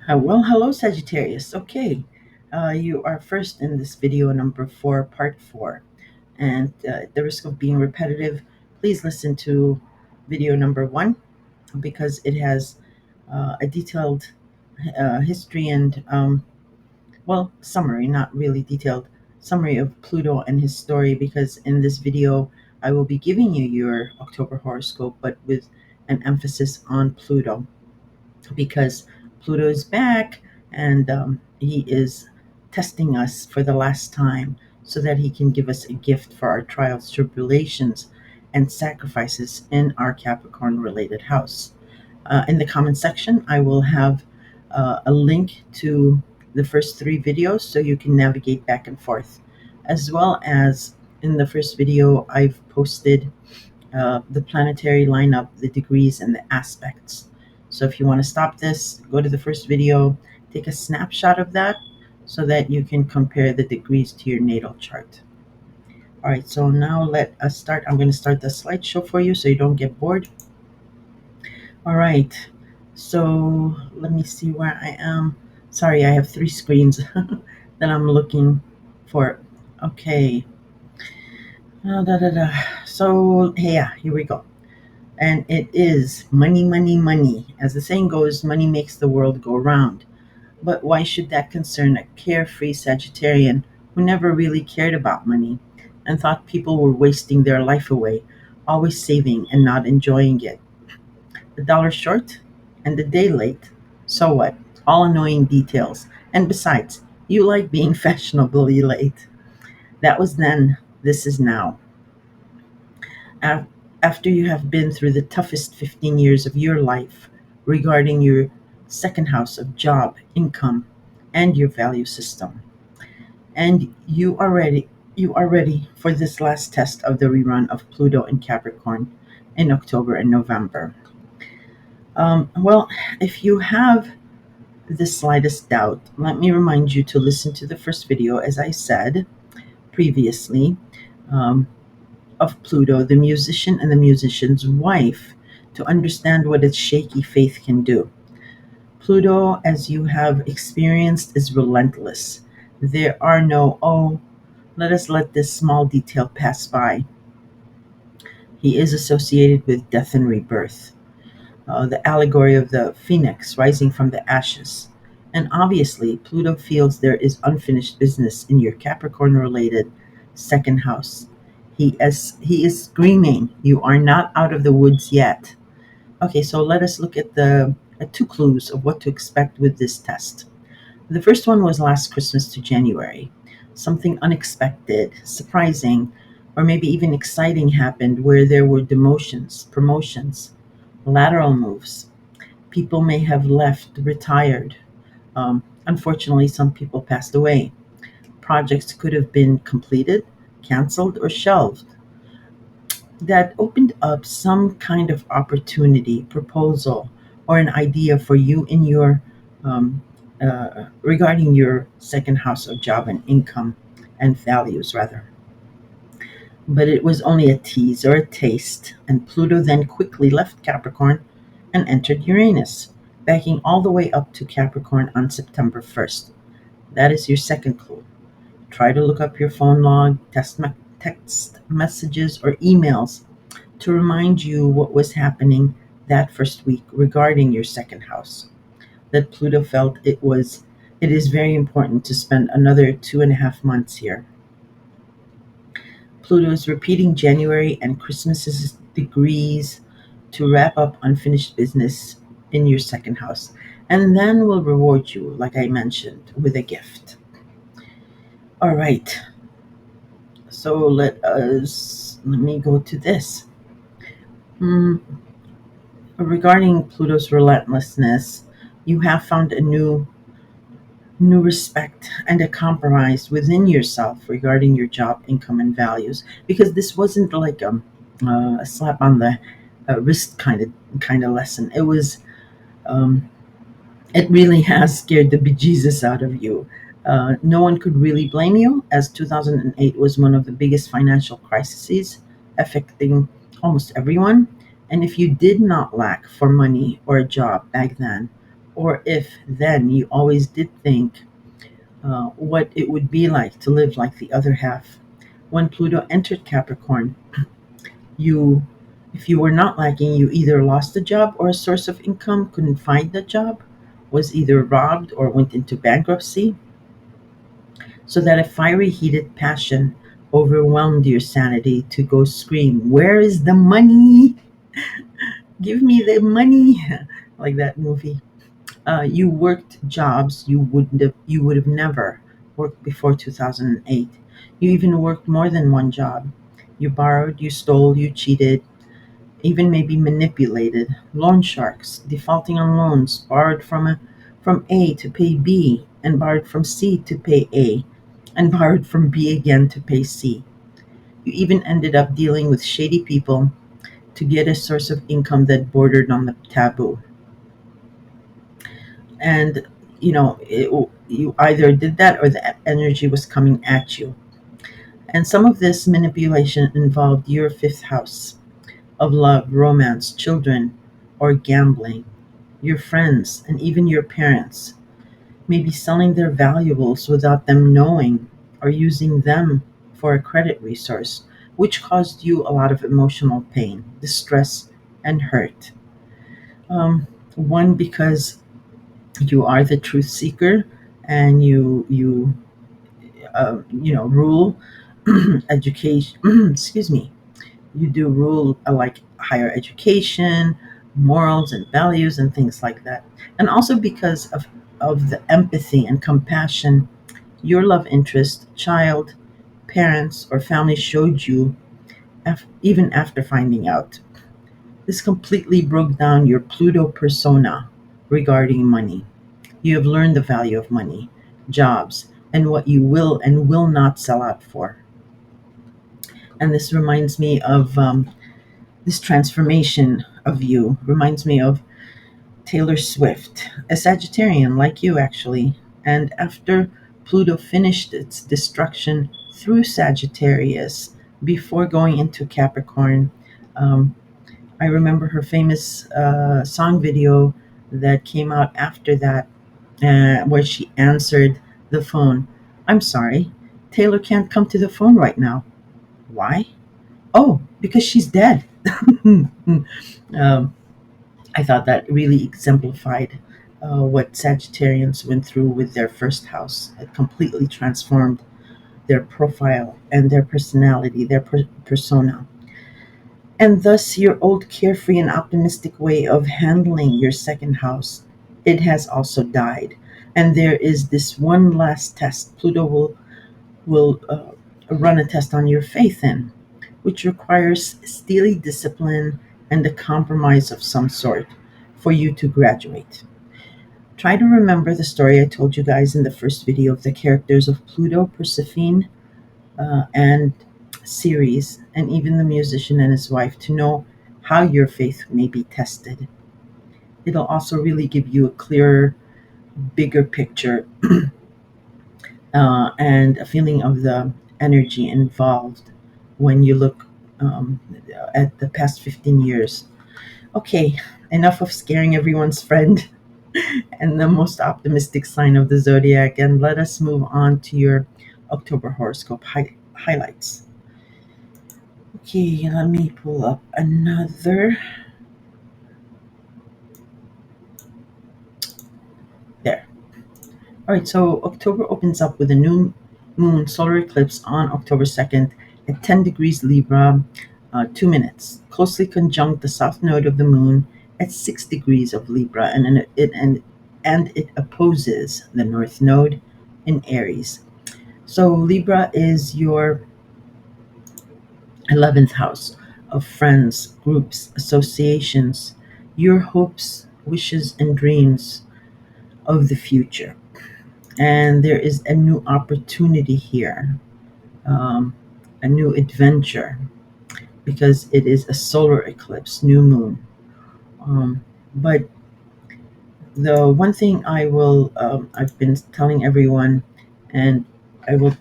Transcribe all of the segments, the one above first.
Hello, Sagittarius. Okay, you are first in this video number 4, part 4. And at the risk of being repetitive, please listen to video number 1 because it has a detailed history and, summary, not really detailed, summary of Pluto and his story. Because in this video, I will be giving you your October horoscope, but with an emphasis on Pluto because Pluto is back and he is testing us for the last time so that he can give us a gift for our trials, tribulations, and sacrifices in our Capricorn related house. In the comment section, I will have a link to the first 3 videos so you can navigate back and forth. As well as in the first video, I've posted the planetary lineup, the degrees, and the aspects. So if you want to stop this, go to the first video, take a snapshot of that so that you can compare the degrees to your natal chart. All right, so now let us start. I'm going to start the slideshow for you so you don't get bored. All right, so let me see where I am. Sorry, I have 3 screens that I'm looking for. Okay. So, yeah, here we go. And it is money, money, money. As the saying goes, money makes the world go round. But why should that concern a carefree Sagittarian who never really cared about money and thought people were wasting their life away, always saving and not enjoying it? The dollar short and the day late. So what? All annoying details. And besides, you like being fashionably late. That was then, this is now. Af- After you have been through the toughest 15 years of your life regarding your second house of job, income, and your value system. And you are ready for this last test of the rerun of Pluto in Capricorn in October and November. Well, if you have the slightest doubt, let me remind you to listen to the first video, as I said previously. Um, of Pluto, the musician and the musician's wife, to understand what its shaky faith can do. Pluto, as you have experienced, is relentless. There are no, oh, let us let this small detail pass by. He is associated with death and rebirth, the allegory of the phoenix rising from the ashes. And obviously, Pluto feels there is unfinished business in your Capricorn related second house. He is screaming, you are not out of the woods yet. Okay, so let us look at the 2 clues of what to expect with this test. The first one was last Christmas to January. Something unexpected, surprising, or maybe even exciting happened where there were demotions, promotions, lateral moves. People may have left, retired. Unfortunately, some people passed away. Projects could have been completed, canceled, or shelved. That opened up some kind of opportunity, proposal, or an idea for you in your regarding your second house of job and income and values, rather. But it was only a tease or a taste, and Pluto then quickly left Capricorn and entered Uranus, backing all the way up to Capricorn on September 1st. That is your second clue. Try to look up your phone log, text messages, or emails to remind you what was happening that first week regarding your second house. That Pluto felt it is very important to spend another 2.5 months here. Pluto is repeating January and Christmas's degrees to wrap up unfinished business in your second house, and then will reward you, like I mentioned, with a gift. All right, so let me go to this. Hmm, Regarding Pluto's relentlessness, you have found a new respect and a compromise within yourself regarding your job, income, and values. Because this wasn't like a slap on the wrist kind of lesson. Um, it really has scared the bejesus out of you. No one could really blame you, as 2008 was one of the biggest financial crises affecting almost everyone. And if you did not lack for money or a job back then, or if then you always did think what it would be like to live like the other half. When Pluto entered Capricorn, you if you were not lacking, you either lost a job or a source of income, couldn't find the job, was either robbed or went into bankruptcy, so that a fiery heated passion overwhelmed your sanity to go scream, "Where is the money? Give me the money!" Like that movie. You worked jobs you would have never worked before 2008. You even worked more than one job. You borrowed, you stole, you cheated, even maybe manipulated. Loan sharks, defaulting on loans, borrowed from A to pay B, and borrowed from C to pay A, and borrowed from B again to pay C. You even ended up dealing with shady people to get a source of income that bordered on the taboo. And you either did that or the energy was coming at you. And some of this manipulation involved your fifth house of love, romance, children, or gambling. Your friends and even your parents may be selling their valuables without them knowing, or using them for a credit resource, which caused you a lot of emotional pain, distress, and hurt. One, because you are the truth seeker, and you rule education. Excuse me. You do rule like higher education, morals and values and things like that, and also because of the empathy and compassion your love interest, child, parents, or family showed you, even after finding out. This completely broke down your Pluto persona regarding money. You have learned the value of money, jobs, and what you will and will not sell out for. And this reminds me of this transformation of you, reminds me of Taylor Swift, a Sagittarian like you, actually. And after Pluto finished its destruction through Sagittarius before going into Capricorn, um, I remember her famous song video that came out after that, where she answered the phone. "I'm sorry, Taylor can't come to the phone right now." Why? "Oh, because she's dead." um, I thought that really exemplified what Sagittarians went through with their first house. It completely transformed their profile and their personality, their persona. And thus, your old carefree and optimistic way of handling your second house, it has also died. And there is this one last test Pluto will run a test on your faith in, which requires steely discipline and a compromise of some sort for you to graduate. Try to remember the story I told you guys in the first video of the characters of Pluto, Persephone, and Ceres, and even the musician and his wife, to know how your faith may be tested. It'll also really give you a clearer, bigger picture, and a feeling of the energy involved when you look um, at the past 15 years. Okay, enough of scaring everyone's friend and the most optimistic sign of the zodiac, and let us move on to your October horoscope highlights. Okay, let me pull up another. There. All right, so October opens up with a new moon solar eclipse on October 2nd at 10 degrees Libra, 2 minutes, closely conjunct the south node of the moon at 6 degrees of Libra, and it opposes the north node in Aries. So Libra is your 11th house of friends, groups, associations, your hopes, wishes, and dreams of the future. And there is a new opportunity here, um, a new adventure, because it is a solar eclipse, new moon. But the one thing I've been telling everyone, and I will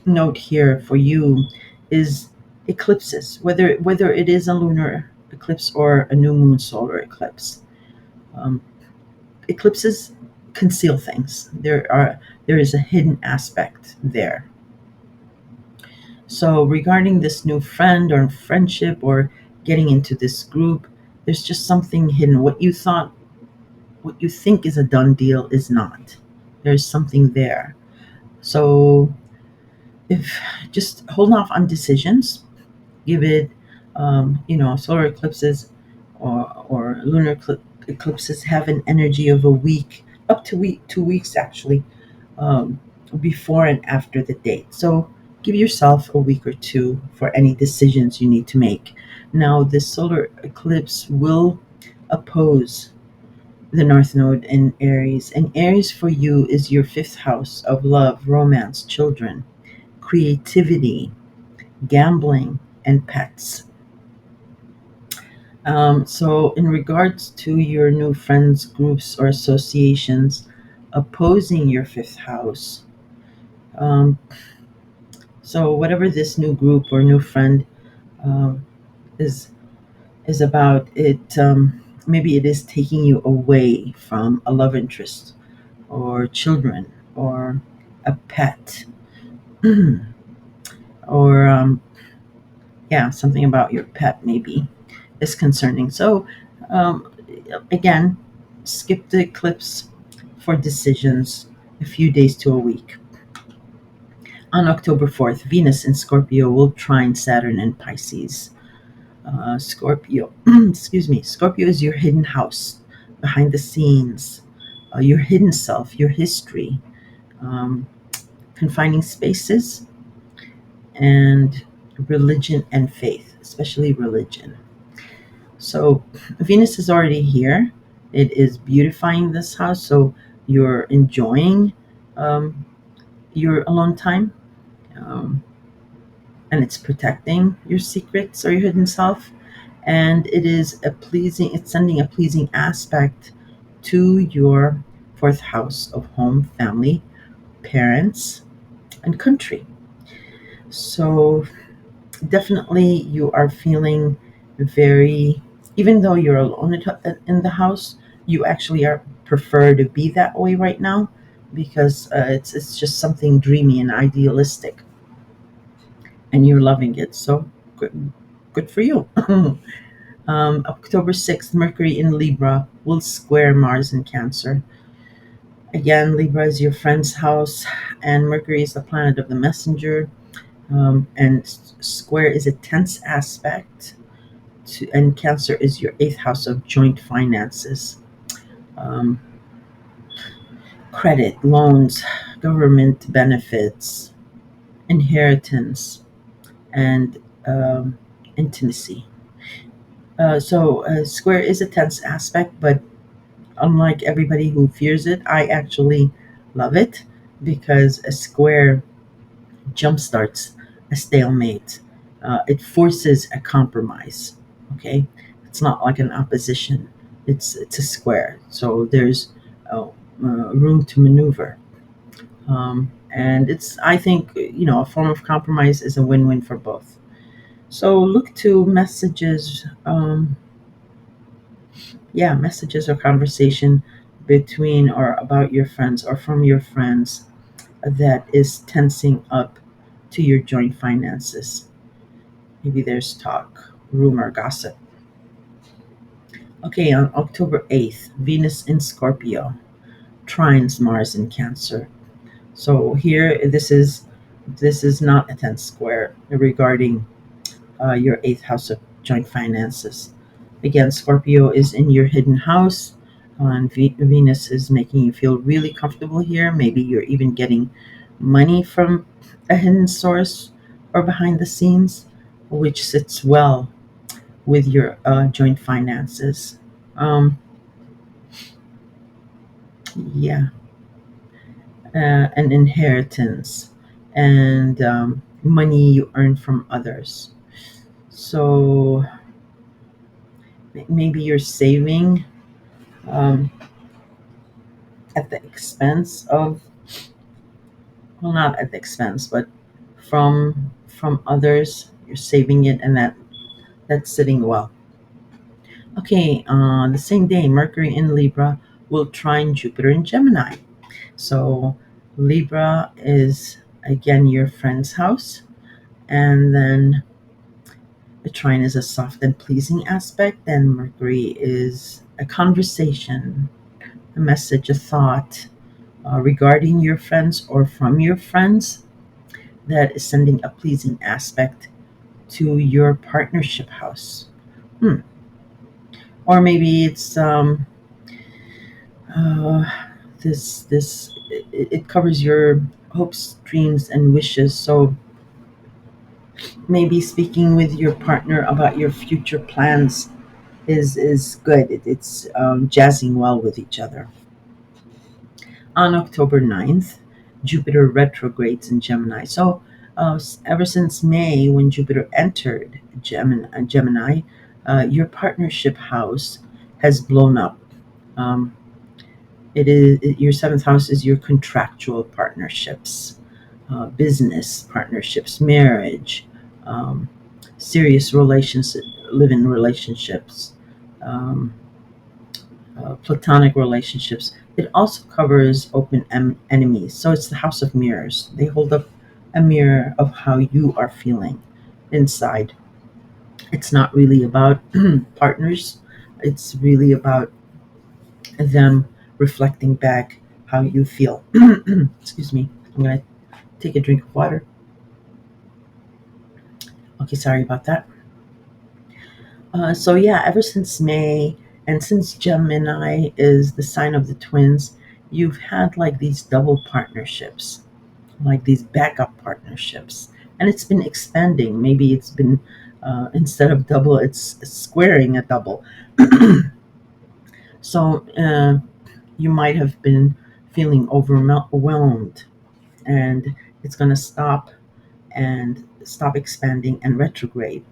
note here for you, is eclipses, whether it is a lunar eclipse or a new moon solar eclipse. Um, eclipses conceal things. There is a hidden aspect there. So regarding this new friend or friendship or getting into this group, there's just something hidden. What you think is a done deal is not. There's something there. So if just hold off on decisions, give it, solar eclipses or eclipses have an energy of a week, up to 2 weeks actually, um, before and after the date. So give yourself a week or two for any decisions you need to make. Now, this solar eclipse will oppose the North Node in Aries, and Aries for you is your fifth house of love, romance, children, creativity, gambling, and pets. So, in regards to your new friends, groups, or associations opposing your fifth house, um, so whatever this new group or new friend um, is is about, it maybe it is taking you away from a love interest or children or a pet, or yeah, something about your pet maybe is concerning. So um, again, skip the eclipse for decisions a few days to a week. On October 4th, Venus in Scorpio will trine Saturn in Pisces. Scorpio, excuse me, Scorpio is your hidden house, behind the scenes, your hidden self, your history, um, confining spaces, and religion and faith, especially religion. So Venus is already here. It is beautifying this house, so you're enjoying um, your alone time, um, and it's protecting your secrets or your hidden self. And it's sending a pleasing aspect to your fourth house of home, family, parents, and country. So definitely you are feeling very, even though you're alone in the house, you actually are prefer to be that way right now, because it's just something dreamy and idealistic, and you're loving it. So good for you. October 6th, Mercury in Libra will square Mars in Cancer. Again, Libra is your friend's house, and Mercury is the planet of the messenger. And square is a tense aspect and Cancer is your eighth house of joint finances, um, credit, loans, government benefits, inheritance, and intimacy. So, square is a tense aspect, but unlike everybody who fears it, I actually love it, because a square jumpstarts a stalemate. It forces a compromise. Okay, it's not like an opposition. It's a square, so there's room to maneuver. And it's, I think, a form of compromise is a win-win for both. So look to messages, messages or conversation between or about your friends or from your friends that is tensing up to your joint finances. Maybe there's talk, rumor, gossip. Okay, on October 8th, Venus in Scorpio trines Mars in Cancer. So here, this is not a tense square regarding your eighth house of joint finances. Again, Scorpio is in your hidden house, and Venus is making you feel really comfortable here. Maybe you're even getting money from a hidden source or behind the scenes, which sits well with your joint finances. Um, yeah, an inheritance and money you earn from others. So maybe you're saving um, at the expense of, well, not at the expense, but from others. You're saving it, and that's sitting well. Okay, on the same day, Mercury in Libra will trine Jupiter in Gemini. So Libra is again your friend's house, and then the trine is a soft and pleasing aspect, and Mercury is a conversation, a message, a thought regarding your friends or from your friends that is sending a pleasing aspect to your partnership house. Hmm. Or maybe it's uh, it covers your hopes, dreams, and wishes. So maybe speaking with your partner about your future plans is good. It's jazzing well with each other. On October 9th, Jupiter retrogrades in Gemini. So ever since May, when Jupiter entered Gemini, your partnership house has blown up. Um, your seventh house is your contractual partnerships, business partnerships, marriage, um, serious relations, live-in relationships, um, platonic relationships. It also covers open enemies. So it's the house of mirrors. They hold up a mirror of how you are feeling inside. It's not really about partners. It's really about them reflecting back how you feel. Excuse me. I'm going to take a drink of water. Okay, sorry about that. So yeah, ever since May, and since Gemini is the sign of the twins, you've had like these double partnerships, like these backup partnerships, and it's been expanding. Maybe it's been instead of double, it's squaring a double. So you might have been feeling overwhelmed, and it's going to stop expanding and retrograde.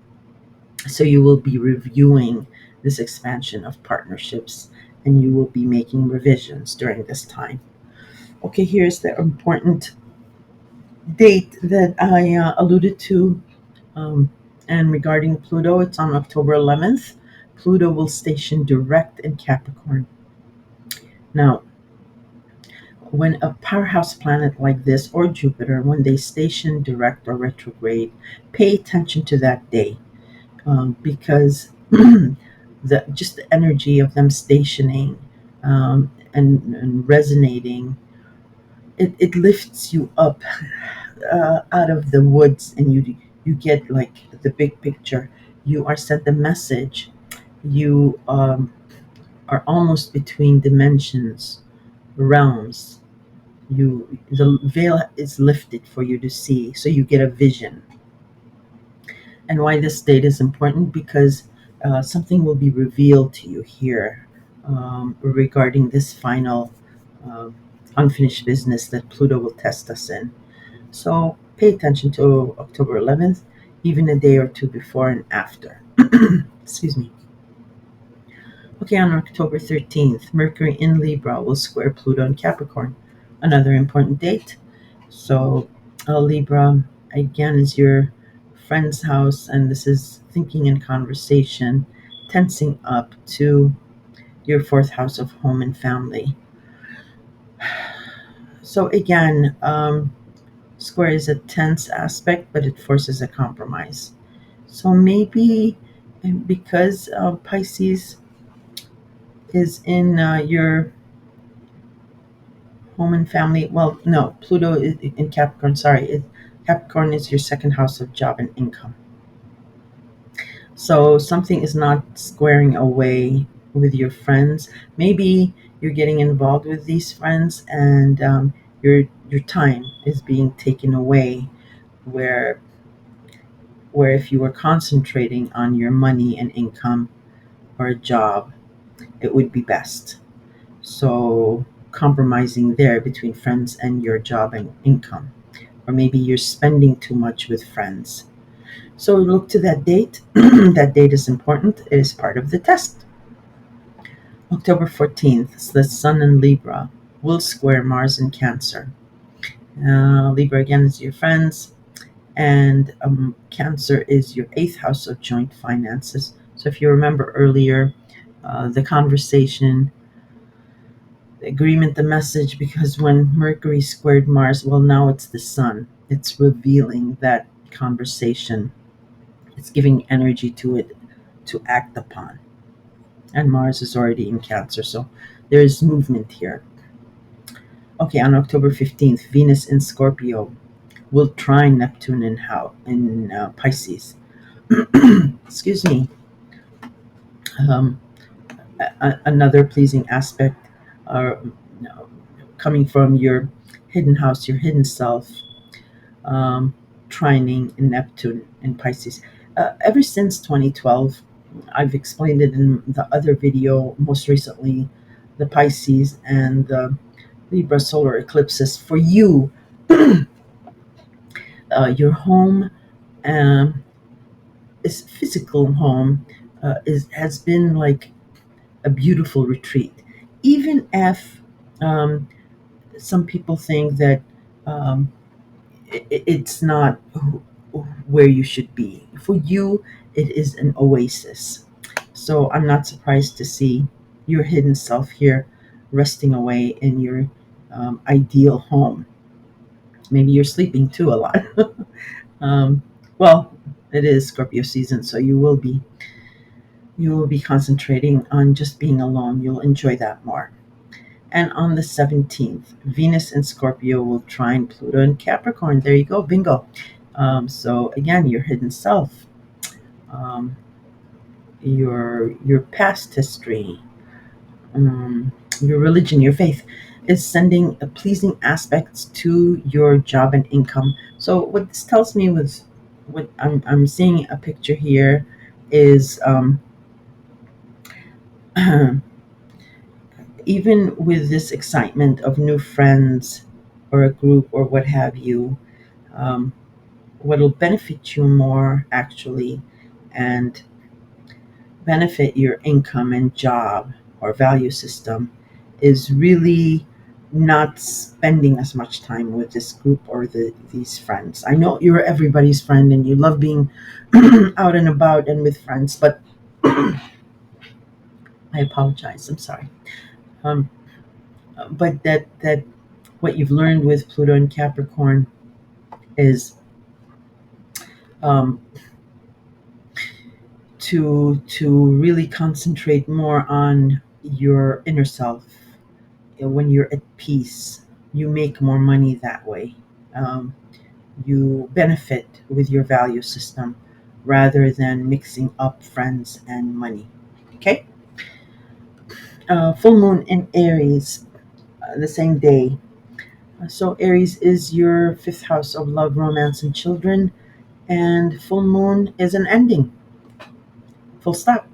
So you will be reviewing this expansion of partnerships, and you will be making revisions during this time. Okay, here's the important date that I alluded to. Um, and regarding Pluto, it's on October 11th. Pluto will station direct in Capricorn. Now, when a powerhouse planet like this or Jupiter, when they station direct or retrograde, pay attention to that day, because just the energy of them stationing and resonating, it lifts you up out of the woods, and you get like the big picture. You are sent a message. You are almost between dimensions, realms. The veil is lifted for you to see, so you get a vision. And why this date is important, because something will be revealed to you here regarding this final uh, unfinished business that Pluto will test us in. So pay attention to October 11th, even a day or two before and after. Excuse me. Okay, on October 13th, Mercury in Libra will square Pluto in Capricorn, another important date. So, Libra, again, is your friend's house, and this is thinking and conversation, tensing up to your fourth house of home and family. So, again, square is a tense aspect, but it forces a compromise. So, maybe because Pisces is in your home and family, well, no, Pluto is in Capricorn, sorry, Capricorn is your second house of job and income. So something is not squaring away with your friends. Maybe you're getting involved with these friends, and your time is being taken away. Where where if you were concentrating on your money and income or a job, it would be best. So compromising there between friends and your job and income, or maybe you're spending too much with friends. So look to that date. That date is important. It is part of the test. October 14th, the Sun in Libra will square Mars in Cancer. Libra again is your friends, and Cancer is your eighth house of joint finances. So if you remember earlier, the conversation agreement, the message, because when Mercury squared Mars, well, now it's the Sun. It's revealing that conversation. It's giving energy to it to act upon. And Mars is already in Cancer, so there's movement here. Okay, on October 15th, Venus in Scorpio will trine Neptune in Pisces. Excuse me. Um, Another pleasing aspect uh, coming from your hidden house, your hidden self, um, trining in Neptune in Pisces. Ever since 2012, I've explained it in the other video, most recently, the Pisces and the Libra solar eclipses. For you, your home, um, is physical home, has been like a beautiful retreat. Even if um, some people think that um, it's not where you should be. For you, it is an oasis. So I'm not surprised to see your hidden self here resting away in your ideal home. Maybe you're sleeping too a lot. um, well, it is Scorpio season, so you will be concentrating on just being alone. You'll enjoy that more. And on the 17th, Venus in Scorpio will trine Pluto in Capricorn. There you go, bingo. So again, your hidden self, um, your past history, your religion, your faith is sending pleasing aspects to your job and income. So what this tells me was, what I'm seeing a picture here is even with this excitement of new friends or a group or what have you, um, what'll benefit you more actually and benefit your income and job or value system is really not spending as much time with this group or these friends. I know you're everybody's friend and you love being out and about and with friends, but I apologize. I'm sorry. Um, but that what you've learned with Pluto and Capricorn is um, to really concentrate more on your inner self. When you're at peace, you make more money that way. Um, you benefit with your value system rather than mixing up friends and money. Okay. Full moon in Aries, the same day. So Aries is your fifth house of love, romance, and children, and full moon is an ending. Full stop.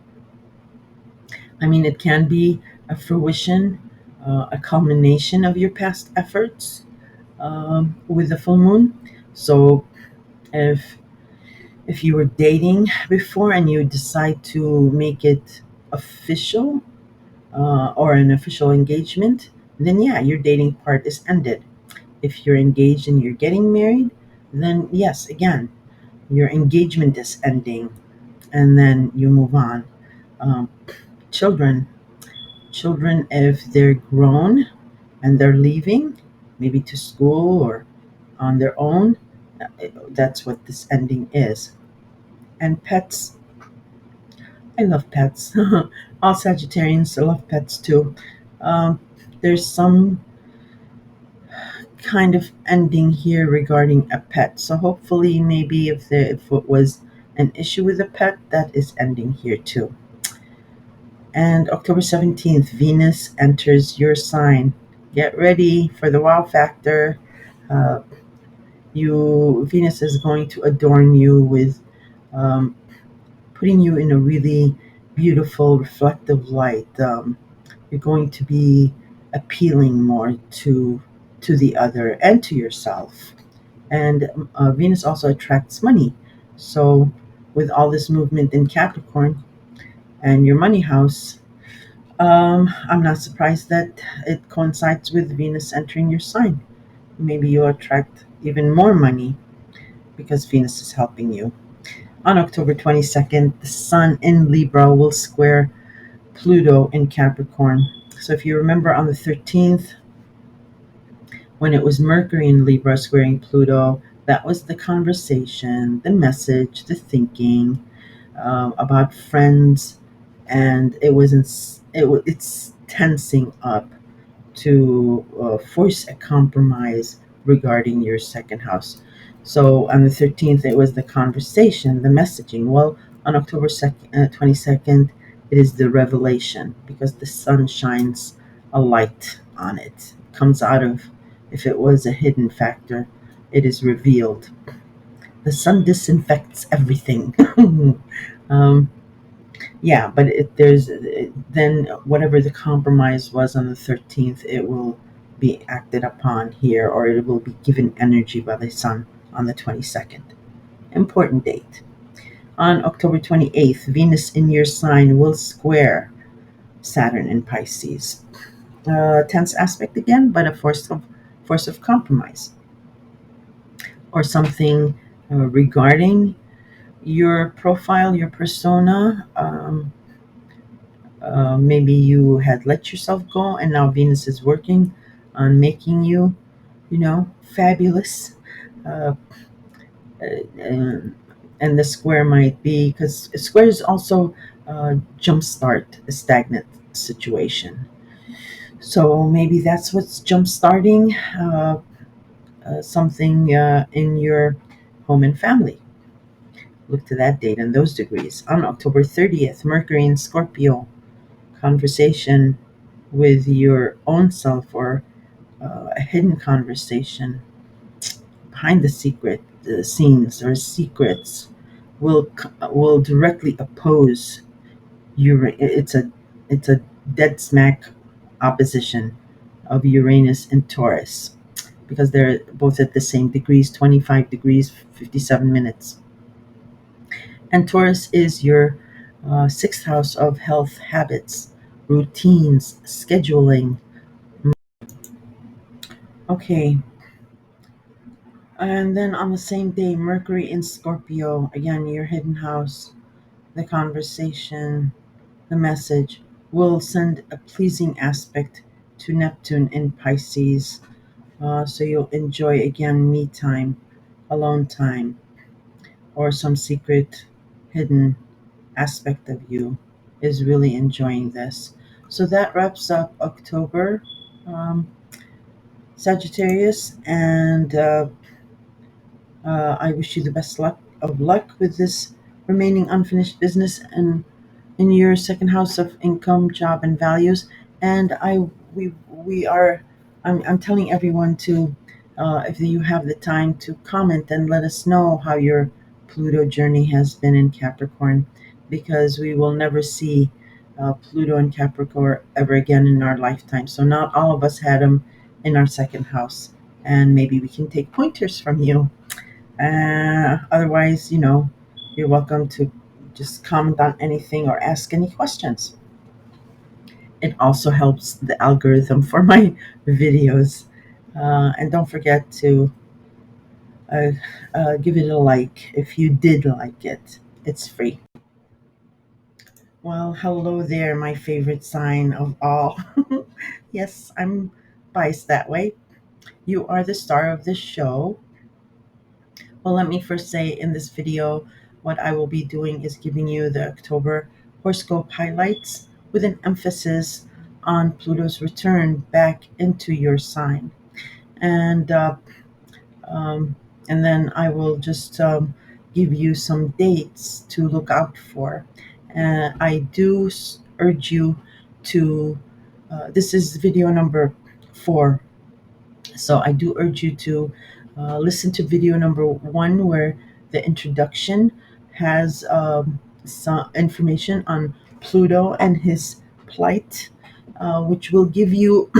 I mean, it can be a fruition, a culmination of your past efforts with the full moon. So if you were dating before and you decide to make it official or an official engagement, then yeah, your dating part is ended. If you're engaged and you're getting married, then yes, again, your engagement is ending, and then you move on. Um, children, if they're grown and they're leaving, maybe to school or on their own, that's what this ending is. And pets, I love pets. All Sagittarians love pets too. Um, there's some kind of ending here regarding a pet. So hopefully, maybe if it was an issue with a pet, that is ending here too. And October 17th, Venus enters your sign. Get ready for the wow factor. Uh, Venus is going to adorn you with um, putting you in a really beautiful, reflective light. You're going to be appealing more to the other and to yourself. And Venus also attracts money. So, with all this movement in Capricorn and your money house, I'm not surprised that it coincides with Venus entering your sign. Maybe you'll attract even more money because Venus is helping you. On October 22nd, the Sun in Libra will square Pluto in Capricorn. So if you remember on the 13th, when it was Mercury in Libra squaring Pluto, that was the conversation, the message, the thinking about friends, and it's tensing up to force a compromise regarding your second house. So on the 13th, it was the conversation, the messaging. Well, on October 22nd, it is the revelation because the sun shines a light on it. It comes out of, if it was a hidden factor, it is revealed. The sun disinfects everything. um, yeah, but then whatever the compromise was on the 13th, it will be acted upon here, or it will be given energy by the sun on the 22nd. Important date. On October 28th, Venus in your sign will square Saturn in Pisces. Tense aspect again, but a force of compromise, or something regarding your profile, your persona. Maybe you had let yourself go, and now Venus is working on making you, fabulous. Uh, and the square might be, because squares also jumpstart a stagnant situation. So maybe that's what's jumpstarting something in your home and family. Look to that date and those degrees. On October 30th, Mercury in Scorpio, conversation with your own self, or a hidden conversation behind the scenes or secrets will directly oppose it's a dead smack opposition of Uranus and Taurus, because they're both at the same degrees, 25 degrees 57 minutes. And Taurus is your sixth house of health, habits, routines, scheduling. Okay. And then on the same day, Mercury in Scorpio, again, your hidden house, the conversation, the message, will send a pleasing aspect to Neptune in Pisces. So you'll enjoy again me time, alone time, or some secret hidden aspect of you is really enjoying this. So that wraps up October, um, Sagittarius, and I wish you the best luck with this remaining unfinished business and in your second house of income, job, and values. And we are. I'm telling everyone to, if you have the time, to comment and let us know how your Pluto journey has been in Capricorn, because we will never see Pluto in Capricorn ever again in our lifetime. So not all of us had them in our second house, and maybe we can take pointers from you. Otherwise, you're welcome to just comment on anything or ask any questions. It also helps the algorithm for my videos. And don't forget to uh, give it a like if you did like it. It's free. Well, hello there, my favorite sign of all. Yes, I'm biased that way. You are the star of this show. Well, let me first say in this video, what I will be doing is giving you the October horoscope highlights with an emphasis on Pluto's return back into your sign. And um, and then I will just give you some dates to look out for. I do urge you to, this is video number 4, so I do urge you to listen to video number 1, where the introduction has some information on Pluto and his plight, which will give you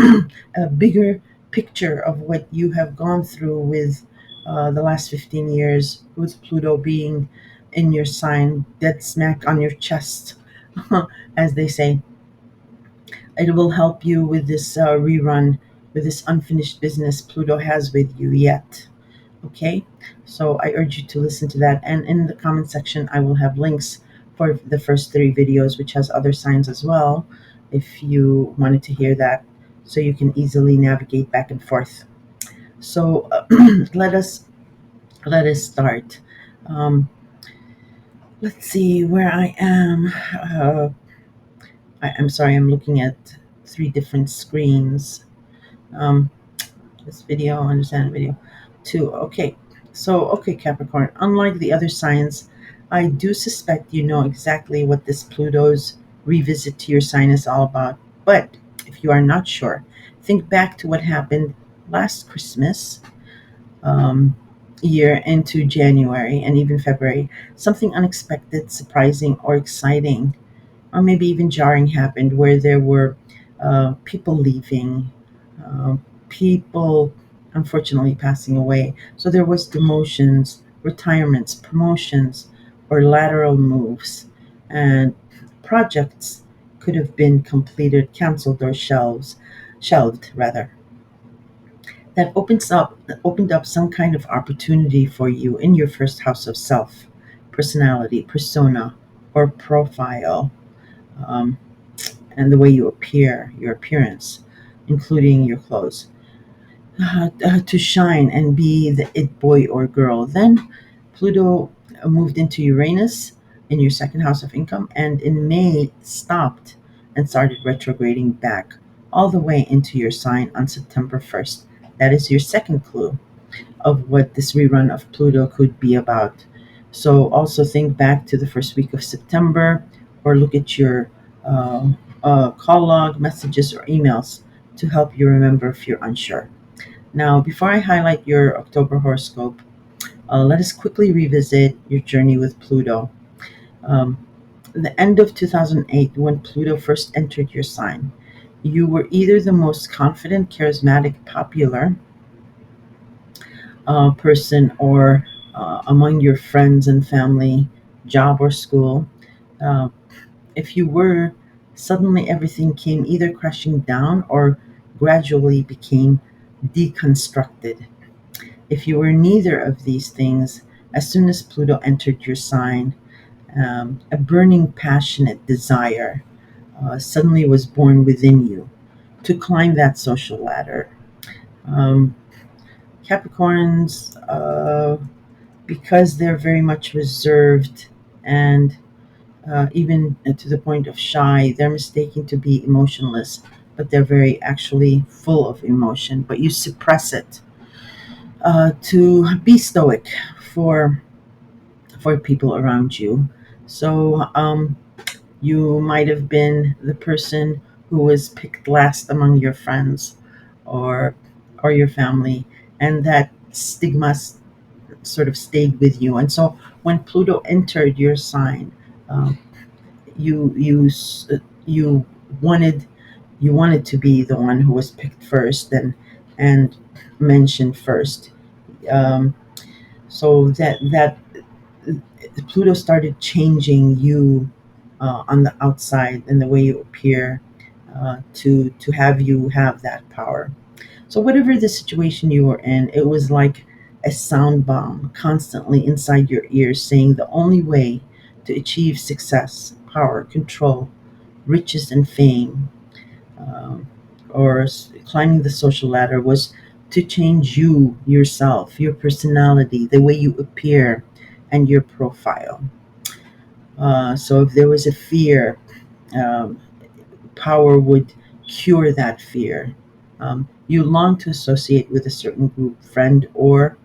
a bigger picture of what you have gone through with the last 15 years, with Pluto being in your sign, dead smack on your chest, as they say. It will help you with this rerun, with this unfinished business Pluto has with you yet. Okay, so I urge you to listen to that. And in the comment section, I will have links for the first 3 videos, which has other signs as well. if you wanted to hear that, so you can easily navigate back and forth. So let us let us start. Um, let's see where I am. I'm sorry, I'm looking at three different screens. Um, this video, understand video. Two, okay. So, okay, Capricorn, unlike the other signs, I do suspect you know exactly what this Pluto's revisit to your sign is all about. But if you are not sure, think back to what happened last Christmas year into January and even February. Something unexpected, surprising, or exciting, or maybe even jarring happened where there were people leaving, uh, people unfortunately passing away. So there was demotions, retirements, promotions, or lateral moves, and projects could have been completed, canceled, or shelved rather. That opened up some kind of opportunity for you in your first house of self, personality, persona, or profile. Um, and the way you appear, your appearance, including your clothes, to shine and be the it boy or girl. Then Pluto moved into Uranus in your second house of income, and in May stopped and started retrograding back all the way into your sign on September 1st. That is your second clue of what this rerun of Pluto could be about. So also think back to the first week of September, or look at your uh, call log, messages, or emails to help you remember if you're unsure. Now, before I highlight your October horoscope, let us quickly revisit your journey with Pluto. Um, the end of 2008, when Pluto first entered your sign, you were either the most confident, charismatic, popular person, or among your friends and family, job, or school. Uh, if you were, suddenly everything came either crashing down or gradually became deconstructed. If you were neither of these things, as soon as Pluto entered your sign, a burning, passionate desire suddenly was born within you to climb that social ladder. Um, Capricorns, because they're very much reserved and even to the point of shy, they're mistaken to be emotionless, but they're very actually full of emotion, but you suppress it to be stoic for for people around you. So you might have been the person who was picked last among your friends or your family, and that stigma sort of stayed with you. And so when Pluto entered your sign, um, you wanted to be the one who was picked first and mentioned first. Um, so that Pluto started changing you on the outside and the way you appear to have you have that power. So whatever the situation you were in, it was like a sound bomb constantly inside your ears saying the only way to achieve success, power, control, riches, and fame, um, or climbing the social ladder was to change you, yourself, your personality, the way you appear, and your profile. So if there was a fear, um, power would cure that fear. You long to associate with a certain group, friend, or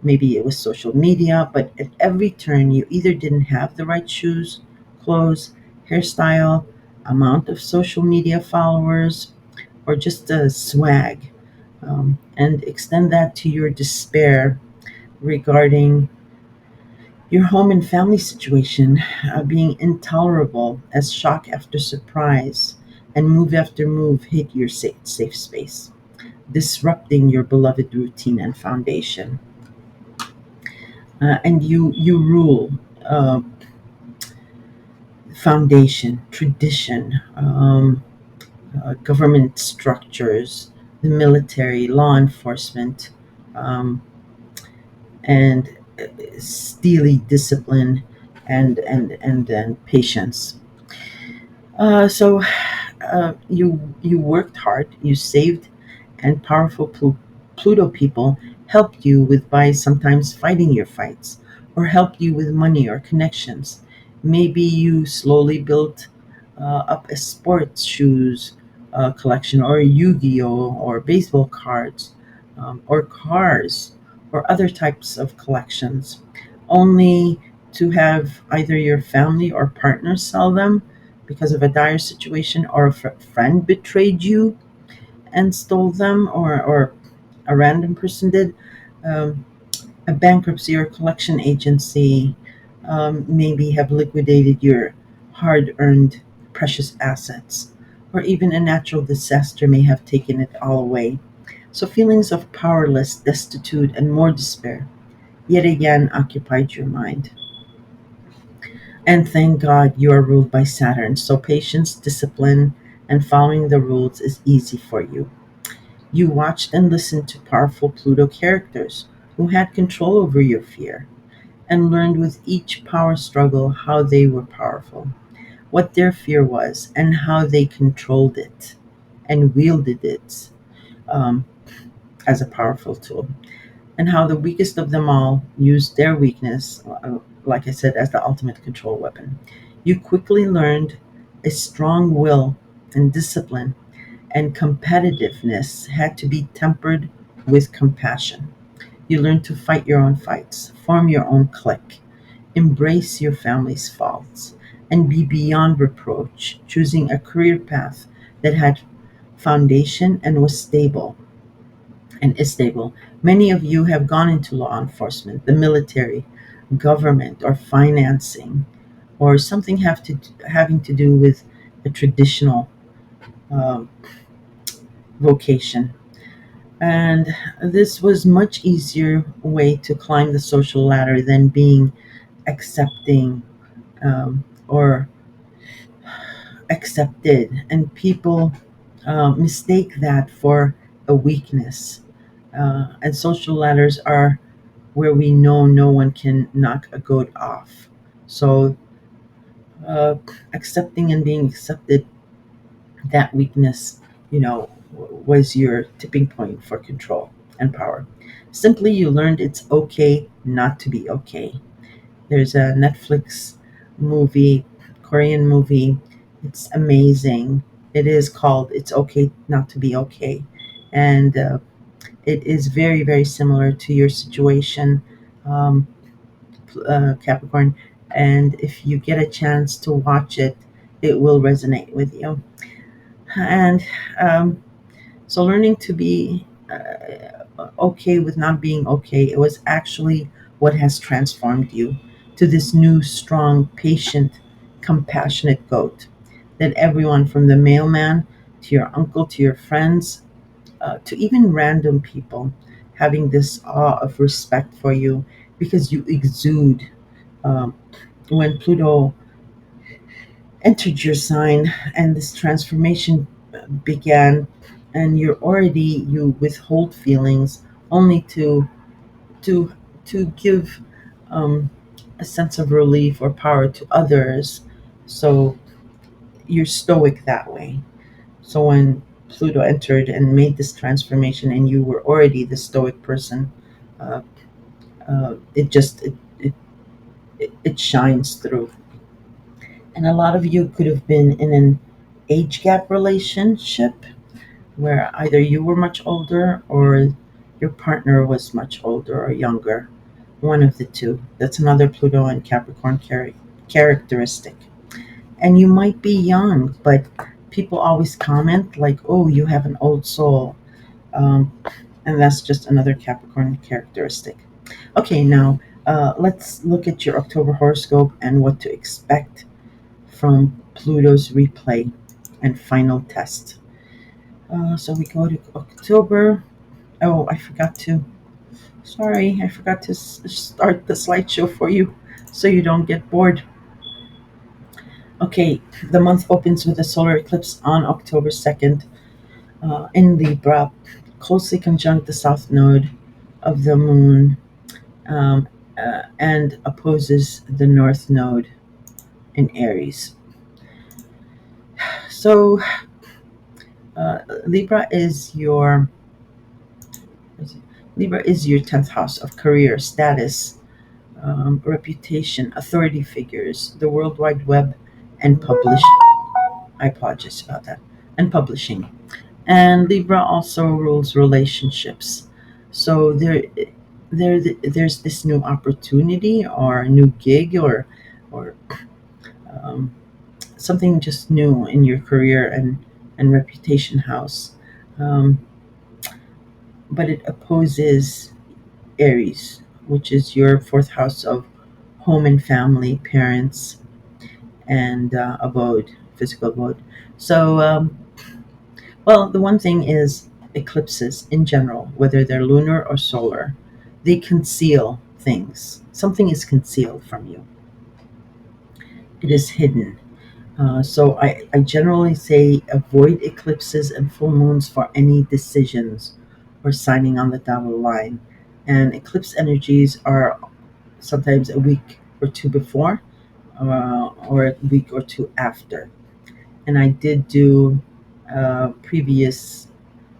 maybe it was social media, but at every turn, you either didn't have the right shoes, clothes, hairstyle, amount of social media followers, or just a swag. And extend that to your despair regarding your home and family situation being intolerable as shock after surprise and move after move hit your safe space, disrupting your beloved routine and foundation. And you rule uh, foundation, tradition, government structures, the military, law enforcement, um, and steely discipline and patience. So You worked hard, you saved, and powerful Pluto people helped you with by sometimes fighting your fights, or helped you with money or connections. Maybe you slowly built up a sports shoes collection, or a Yu-Gi-Oh, or baseball cards, or cars, or other types of collections, only to have either your family or partner sell them because of a dire situation, or a friend betrayed you and stole them, or a random person did. Um, a bankruptcy or collection agency maybe have liquidated your hard earned precious assets, or even a natural disaster may have taken it all away. So feelings of powerless, destitute, and more despair yet again occupied your mind. And thank God you are ruled by Saturn, so patience, discipline, and following the rules is easy for you. You watched and listened to powerful Pluto characters who had control over your fear, and learned with each power struggle how they were powerful, what their fear was, and how they controlled it and wielded it um, as a powerful tool, and how the weakest of them all used their weakness, like I said, as the ultimate control weapon. You quickly learned a strong will and discipline and competitiveness had to be tempered with compassion. You learned to fight your own fights, form your own clique, embrace your family's faults, and be beyond reproach, choosing a career path that had foundation and was stable and is stable. Many of you have gone into law enforcement, the military, government, or financing, or something having to do with a traditional um, vocation. And this was much easier way to climb the social ladder than being accepting or accepted. And people mistake that for a weakness. And social ladders are where we know no one can knock a goat off. So uh, accepting and being accepted, that weakness, was your tipping point for control and power. Simply, you learned it's okay not to be okay. There's a Netflix movie, Korean movie. It's amazing. It is called It's Okay Not to Be Okay. And it is very, very similar to your situation, um, Capricorn. And if you get a chance to watch it, it will resonate with you. And so learning to be okay with not being okay, it was actually what has transformed you to this new, strong, patient, compassionate goat that everyone from the mailman to your uncle to your friends to even random people having this awe of respect for you because you exude. Um, when Pluto entered your sign and this transformation began, and you withhold feelings only to to give um, a sense of relief or power to others. So you're stoic that way. So when Pluto entered and made this transformation, and you were already the stoic person, uh, it shines through. And a lot of you could have been in an age gap relationship where either you were much older or your partner was much older or younger. One of the two. That's another Pluto and Capricorn characteristic. And you might be young, but people always comment like, "Oh, you have an old soul," um, and that's just another Capricorn characteristic. Okay, now let's look at your October horoscope and what to expect from Pluto's replay and final test. So we go to October. Oh, I forgot to. Sorry, I forgot to start the slideshow for you so you don't get bored. Okay, the month opens with a solar eclipse on October 2nd in Libra, closely conjunct the south node of the moon um, and opposes the north node in Aries. So Libra is your Libra is your 10th house of career, status, reputation, authority figures, the World Wide Web, and publish. I apologize about that. And publishing. And Libra also rules relationships. So there's this new opportunity or a new gig or um, something just new in your career and reputation house. Um, but it opposes Aries, which is your fourth house of home and family, parents, and abode, physical abode. So, well, the one thing is eclipses in general, whether they're lunar or solar, they conceal things. Something is concealed from you, it is hidden. So I generally say avoid eclipses and full moons for any decisions or signing on the dotted line. And eclipse energies are sometimes a week or two before or a week or two after. And I did do a previous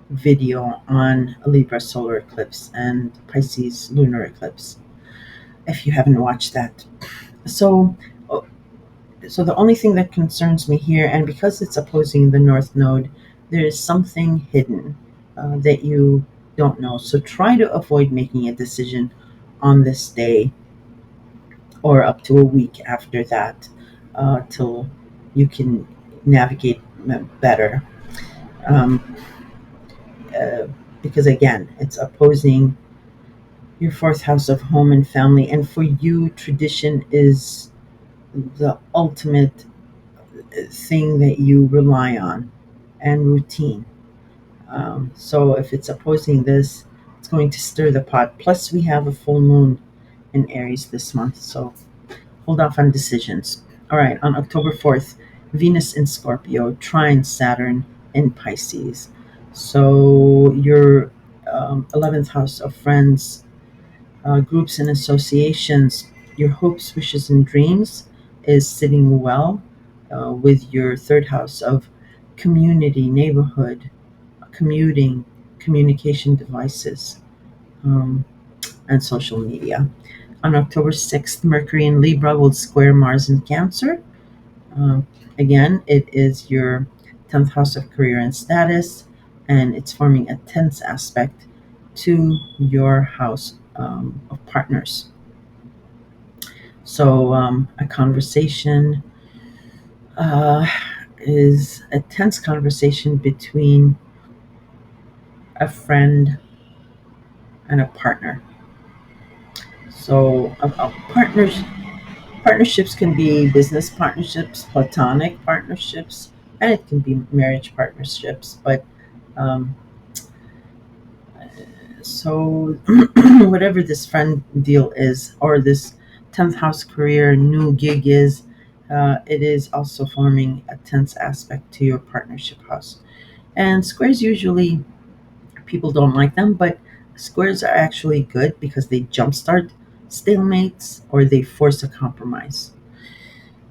video on Libra solar eclipse and Pisces lunar eclipse if you haven't watched that. So, so the only thing that concerns me here, and because it's opposing the North Node, there is something hidden that you don't know. So try to avoid making a decision on this day or up to a week after that till you can navigate better. Um, uh, because again, it's opposing your fourth house of home and family. And for you, tradition is the ultimate thing that you rely on and routine. So if it's opposing this, it's going to stir the pot. Plus, we have a full moon in Aries this month. So hold off on decisions. All right, on October 4th, Venus in Scorpio trines Saturn in Pisces. So your 11th house of friends, groups, and associations, your hopes, wishes, and dreams is sitting well with your third house of community, neighborhood, commuting, communication devices, um, and social media. On October 6th, Mercury in Libra will square Mars in Cancer. Um, Again, it is your 10th house of career and status, and it's forming a tense aspect to your house of partners. So, a conversation uh, is a tense conversation between a friend and a partner. So, partnerships can be business partnerships, platonic partnerships, and it can be marriage partnerships. But um, so, whatever this friend deal is, or this 10th house career new gig is, it is also forming a tense aspect to your partnership house. And squares usually, people don't like them, but squares are actually good because they jumpstart stalemates or they force a compromise.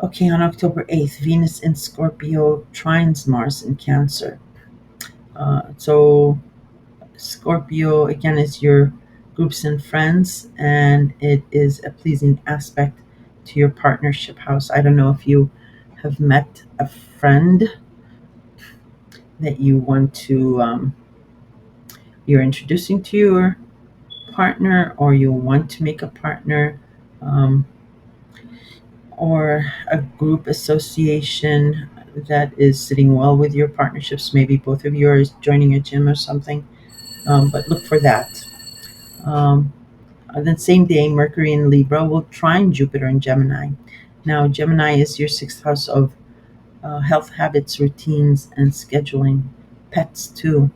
Okay, on October 8th, Venus in Scorpio trines Mars in Cancer. So, Scorpio again is your groups and friends, and it is a pleasing aspect to your partnership house. I don't know if you have met a friend that you want to, you're introducing to your partner, or you want to make a partner, um, or a group association that is sitting well with your partnerships. Maybe both of you are joining a gym or something, but look for that. Um, then, same day, Mercury in Libra will trine Jupiter in Gemini. Now, Gemini is your sixth house of health habits, routines, and scheduling, pets too.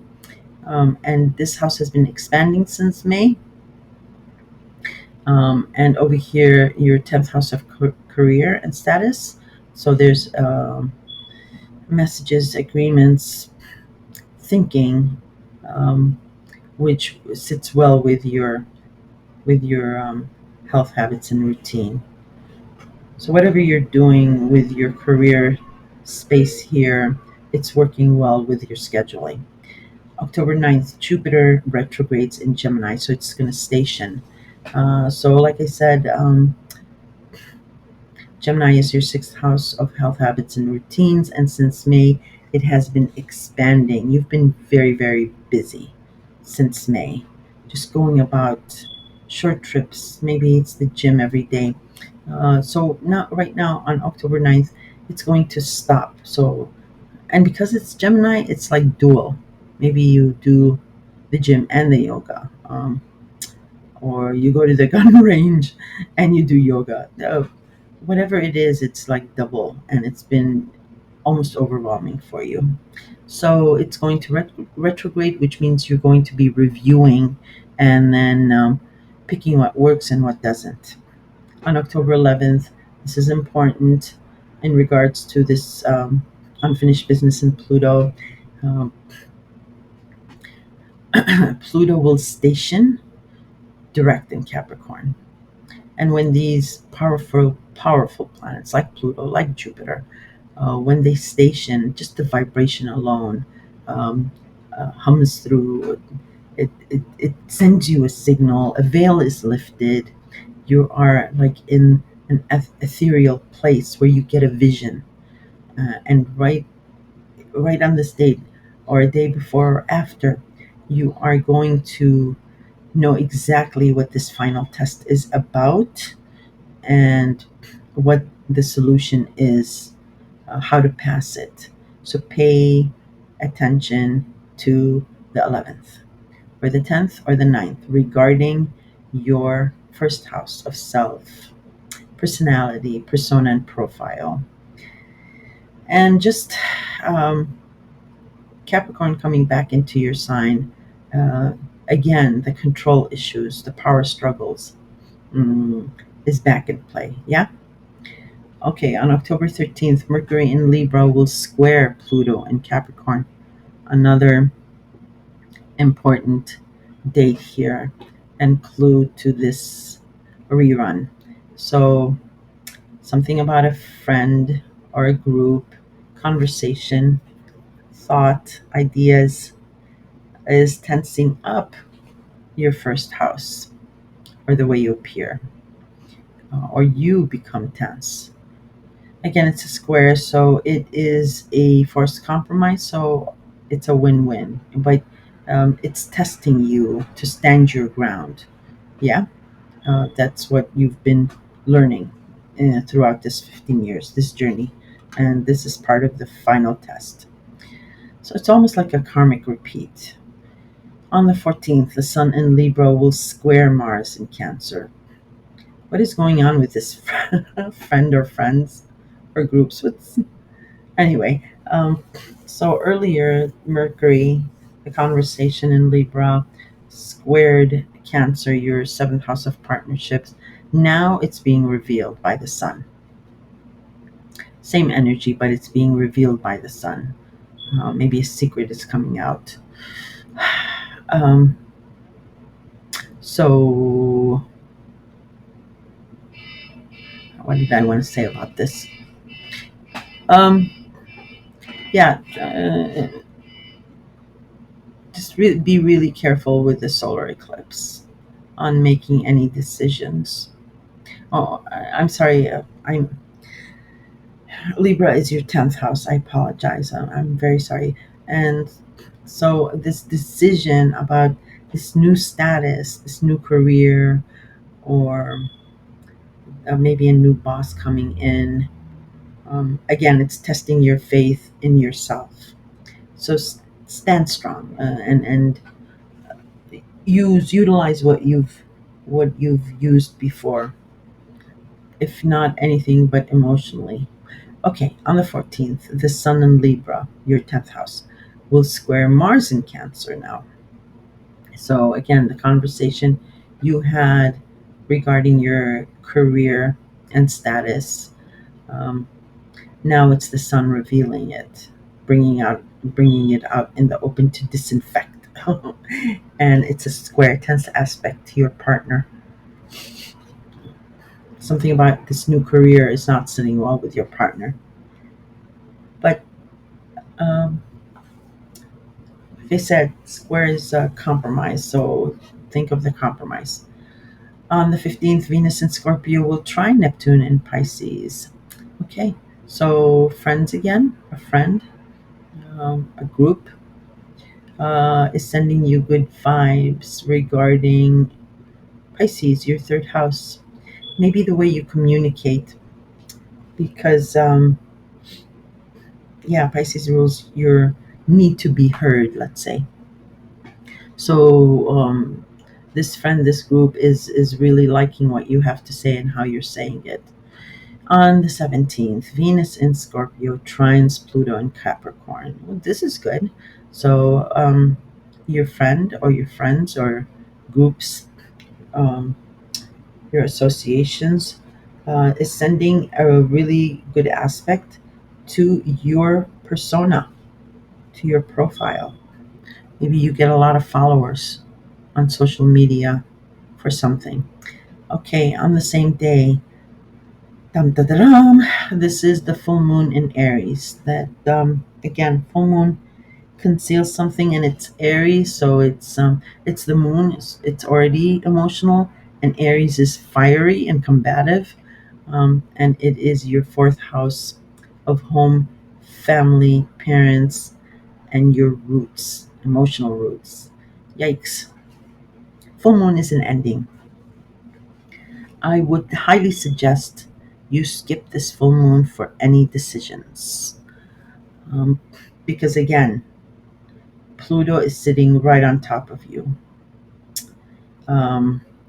And this house has been expanding since May. And over here, your 10th house of career and status. So there's messages, agreements, thinking, um, which sits well with your health habits and routine. So whatever you're doing with your career space here, it's working well with your scheduling. October 9th, Jupiter retrogrades in Gemini, so it's going to station. So, like I said, Gemini is your sixth house of health habits and routines, and since May, it has been expanding. You've been very, very busy since May, just going about short trips. Maybe it's the gym every day. So, not right now on October 9th, it's going to stop. So, and because it's Gemini, it's like dual. Maybe you do the gym and the yoga. Or you go to the gun range and you do yoga. Whatever it is, it's like double, and it's been almost overwhelming for you. So it's going to retrograde, which means you're going to be reviewing and then picking what works and what doesn't. On October 11th, this is important in regards to this unfinished business in Pluto. Um, Pluto will station direct in Capricorn. And when these powerful planets like Pluto, like Jupiter, when they station, just the vibration alone hums through. It sends you a signal. A veil is lifted. You are like in an ethereal place where you get a vision. And right on this date, or a day before or after, you are going to know exactly what this final test is about and what the solution is, how to pass it. So pay attention to the 11th or the 10th or the 9th regarding your first house of self, personality, persona, and profile. And just um, Capricorn coming back into your sign. Uh, Again, the control issues, the power struggles mm, is back in play. Yeah? Okay, on October 13th, Mercury in Libra will square Pluto in Capricorn. Another important date here and clue to this rerun. So, something about a friend or a group, conversation, thought, ideas is tensing up your first house or the way you appear, or you become tense. Again, it's a square, so it is a forced compromise, so it's a win-win, but it's testing you to stand your ground. Yeah, that's what you've been learning throughout this 15 years, this journey, and this is part of the final test. So it's almost like a karmic repeat. On the 14th, the Sun in Libra will square Mars in Cancer. What is going on with this friend or friends or groups? Anyway, so earlier, Mercury, the conversation in Libra, squared Cancer, your seventh house of partnerships. Now it's being revealed by the Sun. Same energy, but it's being revealed by the Sun. Maybe a secret is coming out. Um, so, what did I want to say about this? Um, yeah, just be really careful with the solar eclipse on making any decisions. Oh, I'm sorry. I'm Libra is your 10th house. I apologize. I'm very sorry. And so this decision about this new status, this new career, or maybe a new boss coming in. Again, it's testing your faith in yourself. So stand strong and utilize what you've used before, if not anything but emotionally. Okay, on the 14th, the Sun in Libra, your 10th house, will square Mars in Cancer now. So, again, the conversation you had regarding your career and status, um, now it's the Sun revealing it, bringing it out in the open to disinfect. And it's a square, tense aspect to your partner. Something about this new career is not sitting well with your partner. But Um, they said square is a compromise, so think of the compromise. On the 15th, Venus in Scorpio will try Neptune in Pisces. Okay, so friends again, a friend, a group is sending you good vibes regarding Pisces, your third house. Maybe the way you communicate, because yeah, Pisces rules your need to be heard, let's say. So this friend, this group is really liking what you have to say and how you're saying it. On the 17th, Venus in Scorpio trines Pluto in Capricorn. Well, this is good. So your friend or your friends or groups, um, your associations, is sending a really good aspect to your persona, to your profile. Maybe you get a lot of followers on social media for something. Okay, on the same day, dum, da, da, dum, this is the full moon in Aries. That again, full moon conceals something and it's Aries, so it's the moon. It's already emotional, and Aries is fiery and combative, and it is your fourth house of home, family, parents, and your roots, emotional roots. Yikes! Full moon is an ending. I would highly suggest you skip this full moon for any decisions. Um, because again, Pluto is sitting right on top of you,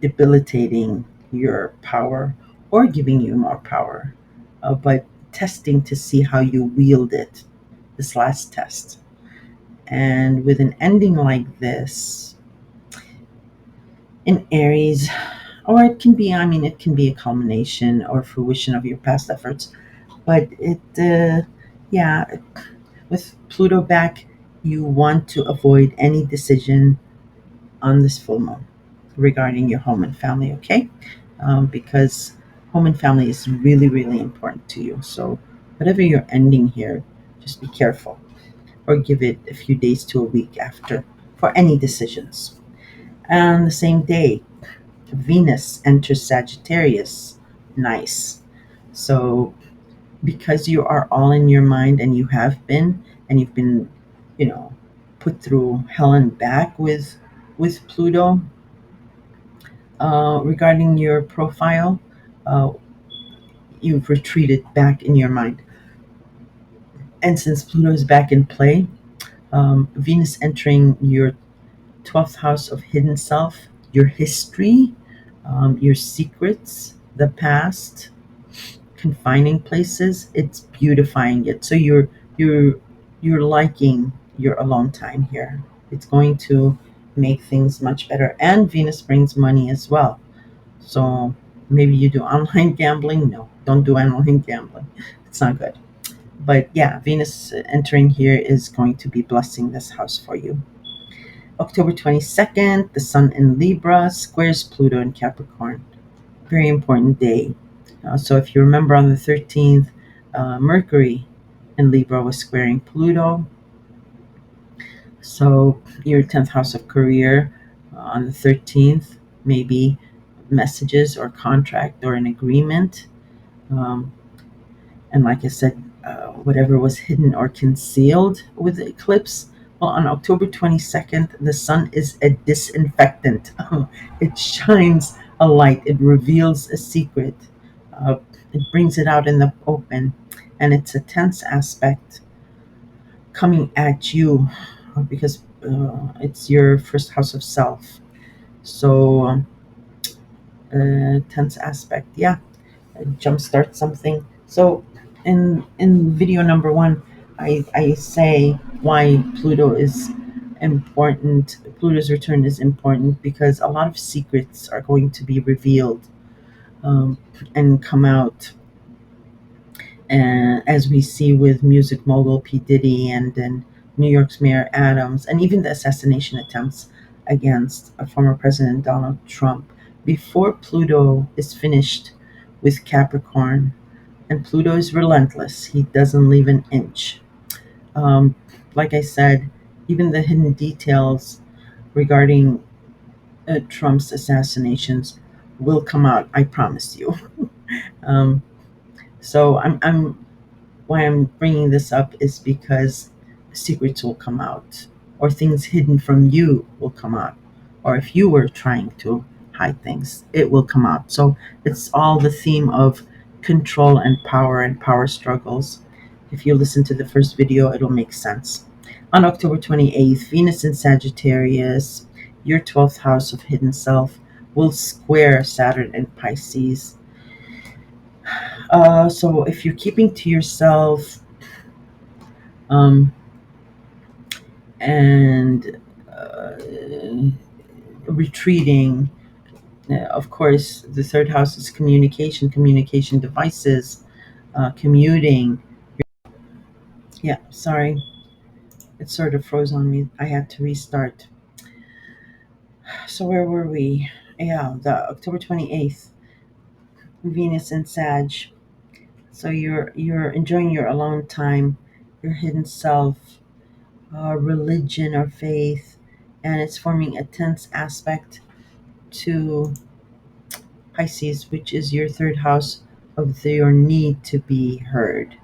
debilitating your power or giving you more power, but testing to see how you wield it, this last test. And with an ending like this in Aries, or it can be, I mean, it can be a culmination or fruition of your past efforts, but yeah, with Pluto back, you want to avoid any decision on this full moon regarding your home and family, okay? Because home and family is really, really important to you. So, whatever you're ending here, just be careful or give it a few days to a week after for any decisions. And the same day, Venus enters Sagittarius. Nice. So, because you are all in your mind and you have been, and you've been, you know, put through hell and back with Pluto, regarding your profile, uh, you've retreated back in your mind. And since Pluto is back in play, Venus entering your 12th house of hidden self, your history, your secrets, the past, confining places, it's beautifying it. So you're liking your alone time here. It's going to make things much better. And Venus brings money as well. So maybe you do online gambling. No, don't do online gambling. It's not good. But yeah, Venus entering here is going to be blessing this house for you. October 22nd, the Sun in Libra squares Pluto in Capricorn. Very important day. So if you remember on the 13th, Mercury in Libra was squaring Pluto. So your 10th house of career on the 13th, maybe messages or contract or an agreement. Um, and like I said, whatever was hidden or concealed with the eclipse. Well, on October 22nd, the sun is a disinfectant. It shines a light, it reveals a secret, uh, it brings it out in the open, and it's a tense aspect coming at you because it's your first house of self. So, tense aspect, yeah, jumpstart something. So in video number one, I say why Pluto is important. Pluto's return is important because a lot of secrets are going to be revealed, um, and come out. And as we see with music mogul P. Diddy and then New York's Mayor Adams, and even the assassination attempts against a former President Donald Trump, before Pluto is finished with Capricorn, and Pluto is relentless. He doesn't leave an inch. Um, like I said, even the hidden details regarding Trump's assassinations will come out. I promise you. Um, so I'm why I'm bringing this up is because secrets will come out, or things hidden from you will come out, or if you were trying to hide things, it will come out. So it's all the theme of control and power struggles. If you listen to the first video, it'll make sense. On October 28th, Venus in Sagittarius, your 12th house of hidden self, will square Saturn in Pisces. So if you're keeping to yourself, um, and retreating. Of course, the third house is communication, communication devices, commuting. Yeah, sorry, it sort of froze on me. I had to restart. So where were we? Yeah, the October 28th, Venus and Sag. So you're enjoying your alone time, your hidden self, religion or faith, and it's forming a tense aspect to Pisces, which is your third house of your need to be heard,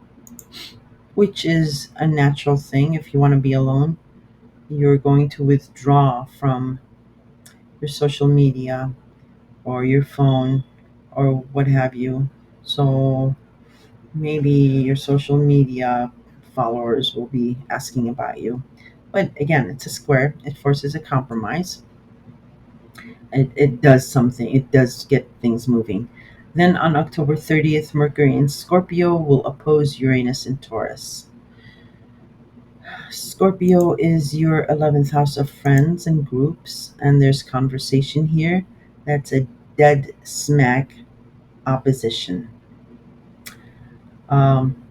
which is a natural thing. If you want to be alone, you're going to withdraw from your social media or your phone or what have you. So maybe your social media followers will be asking about you. But again, it's a square, it forces a compromise. It does something, it does get things moving. Then on October 30th, Mercury in Scorpio will oppose Uranus in Taurus. Scorpio is your 11th house of friends and groups, and there's conversation here. That's a dead smack opposition. Um,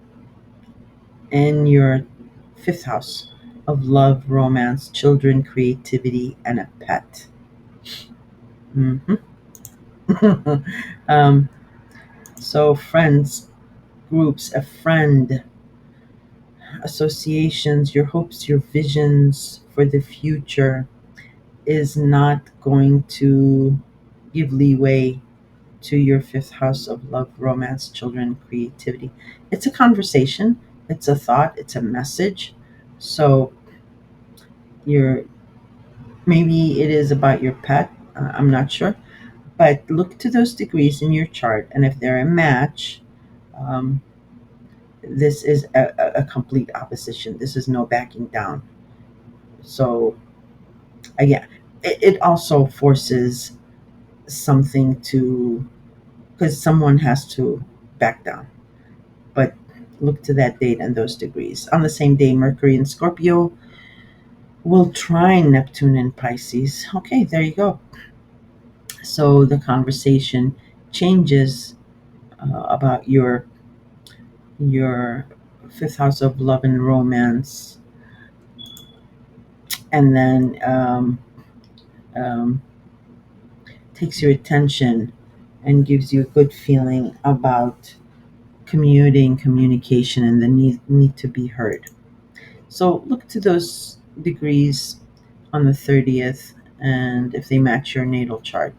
in your 5th house of love, romance, children, creativity, and a pet. Mhm. um, so, friends, groups, a friend, associations, your hopes, your visions for the future is not going to give leeway to your 5th house of love, romance, children, creativity. It's a conversation, it's a thought, it's a message. So you're maybe it is about your pet. I'm not sure, but look to those degrees in your chart, and if they're a match, um, this is a complete opposition. This is no backing down. So again, it also forces something to, because someone has to back down. But look to that date and those degrees. On the same day, Mercury in Scorpio will trine Neptune in Pisces. Okay, there you go. So the conversation changes about your 5th house of love and romance, and then um, takes your attention and gives you a good feeling about commuting, communication, and the need to be heard. So look to those degrees on the 30th, and if they match your natal chart.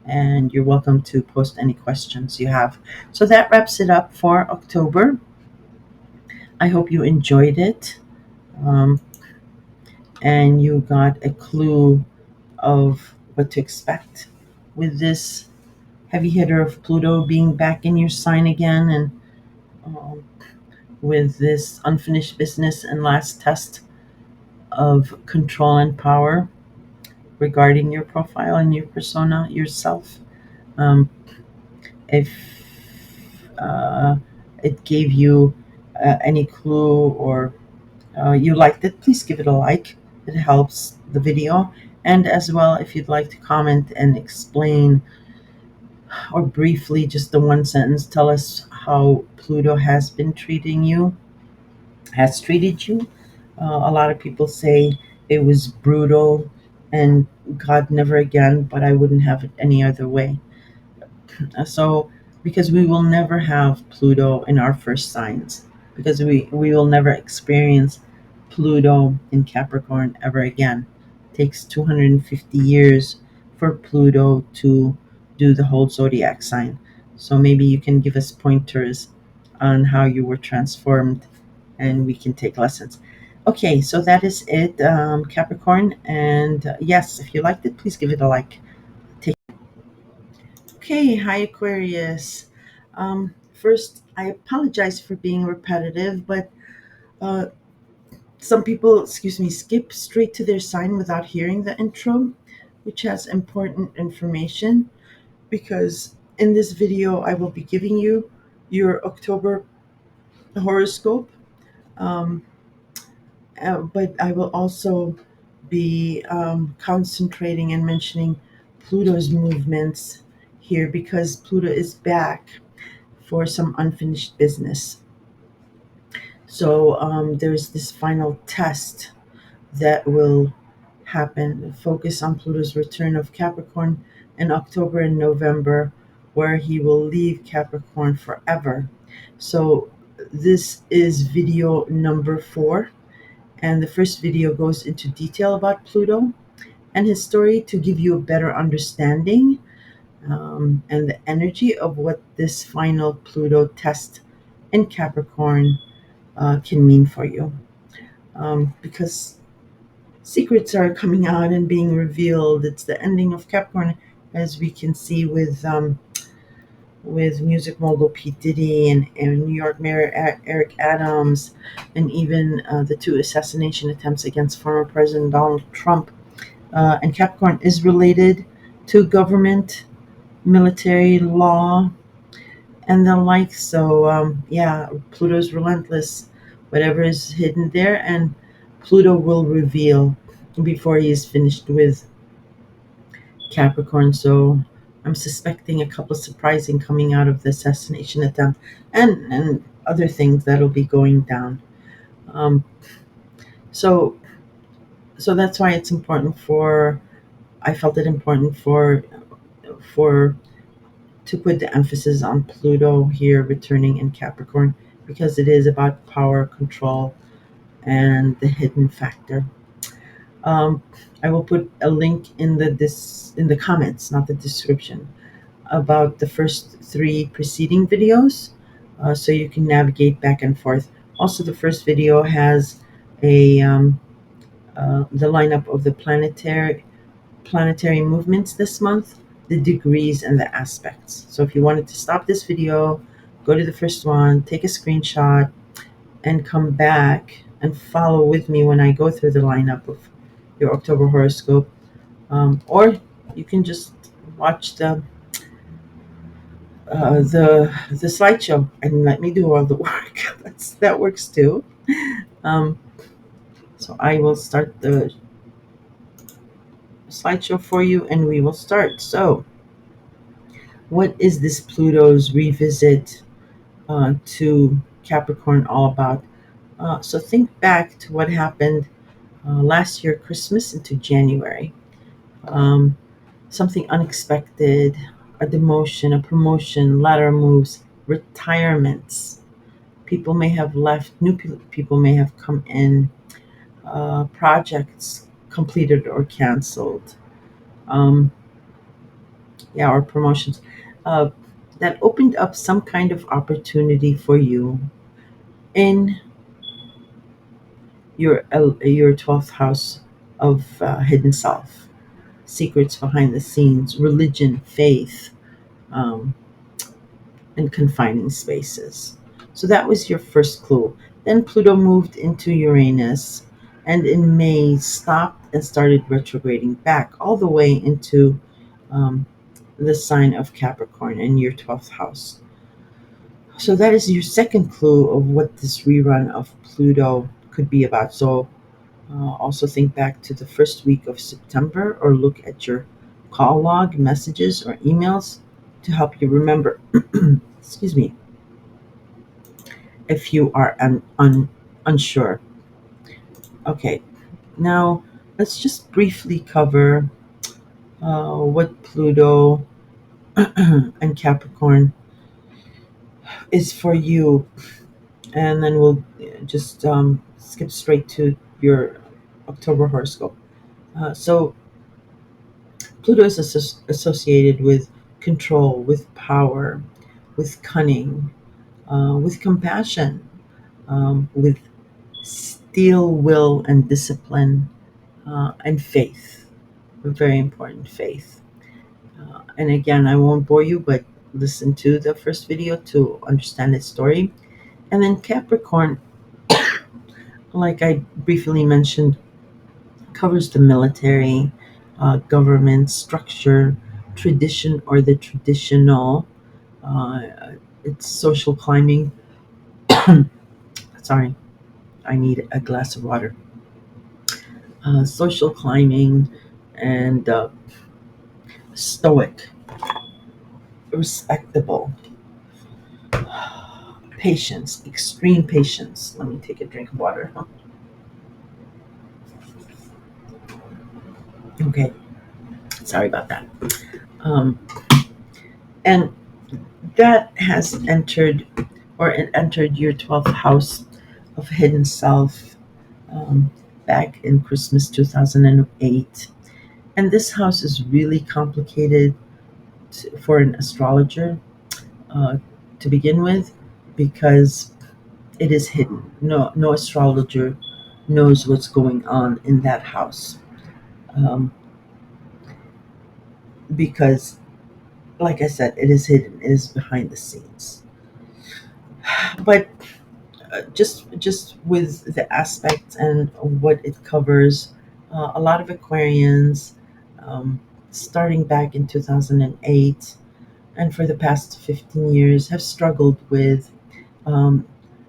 And you're welcome to post any questions you have. So that wraps it up for October. I hope you enjoyed it, um, and you got a clue of what to expect with this heavy hitter of Pluto being back in your sign again, and um, with this unfinished business and last test of control and power regarding your profile and your persona, yourself. Um, if it gave you any clue, or you liked it, please give it a like. It helps the video. And as well, if you'd like to comment and explain, or briefly, just the one sentence, tell us how Pluto has treated you. A lot of people say it was brutal and God never again, but I wouldn't have it any other way. So, because we will never have Pluto in our first signs, because we will never experience Pluto in Capricorn ever again. It takes 250 years for Pluto to do the whole zodiac sign. So maybe you can give us pointers on how you were transformed and we can take lessons. Okay, so that is it, Capricorn. And yes, if you liked it, please give it a like. Okay, hi Aquarius. First, I apologize for being repetitive, but uh, some people, excuse me, skip straight to their sign without hearing the intro, which has important information because in this video I will be giving you your October horoscope, um, but I will also be concentrating and mentioning Pluto's movements here because Pluto is back for some unfinished business. So there's this final test that will happen. Focus on Pluto's return of Capricorn in October and November, where he will leave Capricorn forever. So this is video number 4, and the first video goes into detail about Pluto and his story to give you a better understanding and the energy of what this final Pluto test in Capricorn can mean for you. Because secrets are coming out and being revealed. It's the ending of Capricorn, as we can see with music mogul Pete Diddy and New York Mayor Eric Adams, and even the 2 assassination attempts against former President Donald Trump. And Capricorn is related to government, military, law, and the like. So yeah, Pluto's relentless. Whatever is hidden there, and Pluto will reveal before he is finished with Capricorn. So I'm suspecting a couple of surprising coming out of the assassination attempt and other things that'll be going down. Um, so so that's why it's important for I felt it important for to put the emphasis on Pluto here returning in Capricorn because it is about power, control, and the hidden factor. Um, I will put a link in the comments, not the description, about the first 3 preceding videos, so you can navigate back and forth. Also, the first video has a the lineup of the planetary movements this month, the degrees and the aspects. So if you wanted to stop this video, go to the first one, take a screenshot, and come back and follow with me when I go through the lineup of your October horoscope. Or you can just watch the slideshow and let me do all the work. That works too. Um, so I will start the slideshow for you, and we will start. So, what is this Pluto's revisit to Capricorn all about? So think back to what happened last year, Christmas into January. Um, Something unexpected, a demotion, a promotion, lateral moves, retirements. People may have left, new people may have come in, projects completed or canceled, um, yeah, or promotions. Uh, that opened up some kind of opportunity for you in your 12th house of hidden self, secrets behind the scenes, religion, faith, um, and confining spaces. So that was your first clue. Then Pluto moved into Uranus and in May stopped and started retrograding back all the way into um, the sign of Capricorn in your 12th house. So that is your second clue of what this rerun of Pluto could be about. So also think back to the first week of September or look at your call log, messages, or emails to help you remember. Excuse me, if you are unsure. Okay, now let's just briefly cover what Pluto and Capricorn is for you, and then we'll just skip straight to your October horoscope. So Pluto is associated with control, with power, with cunning, with compassion, with steel will and discipline, and faith. Very important, faith. And again, I won't bore you, but listen to the first video to understand its story. And then Capricorn, like I briefly mentioned, covers the military, government structure, tradition or the traditional. It's social climbing. Sorry, I need a glass of water. Social climbing and stoic, respectable, patience, extreme patience. Let me take a drink of water. Okay, sorry about that. Um, and that has entered, or it entered your 12th house of hidden self, um, back in Christmas 2008. And this house is really complicated for an astrologer, uh, to begin with, because it is hidden. No astrologer knows what's going on in that house, um, because, like I said, it is hidden. It is behind the scenes. But just with the aspects and what it covers, a lot of Aquarians, um, starting back in 2008 and for the past 15 years, have struggled with um,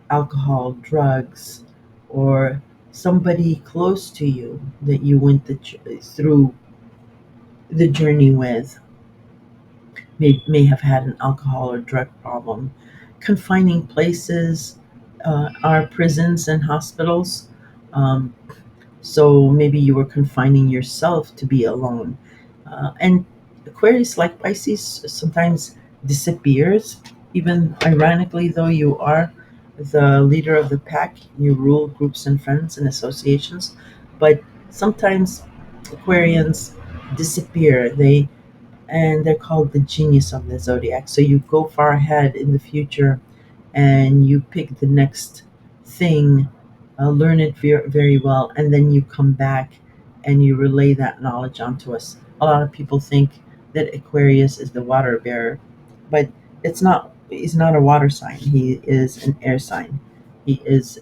alcohol, drugs, or somebody close to you that you went through the journey with may have had an alcohol or drug problem. Confining places are prisons and hospitals. Um, so maybe you were confining yourself to be alone. And Aquarius, like Pisces, sometimes disappears. Even ironically, though you are the leader of the pack, you rule groups and friends and associations. But sometimes Aquarians disappear. They're called the genius of the zodiac. So you go far ahead in the future and you pick the next thing, learn it very well, and then you come back and you relay that knowledge onto us. A lot of people think that Aquarius is the water bearer, but it's not. He's not a water sign. He is an air sign. He is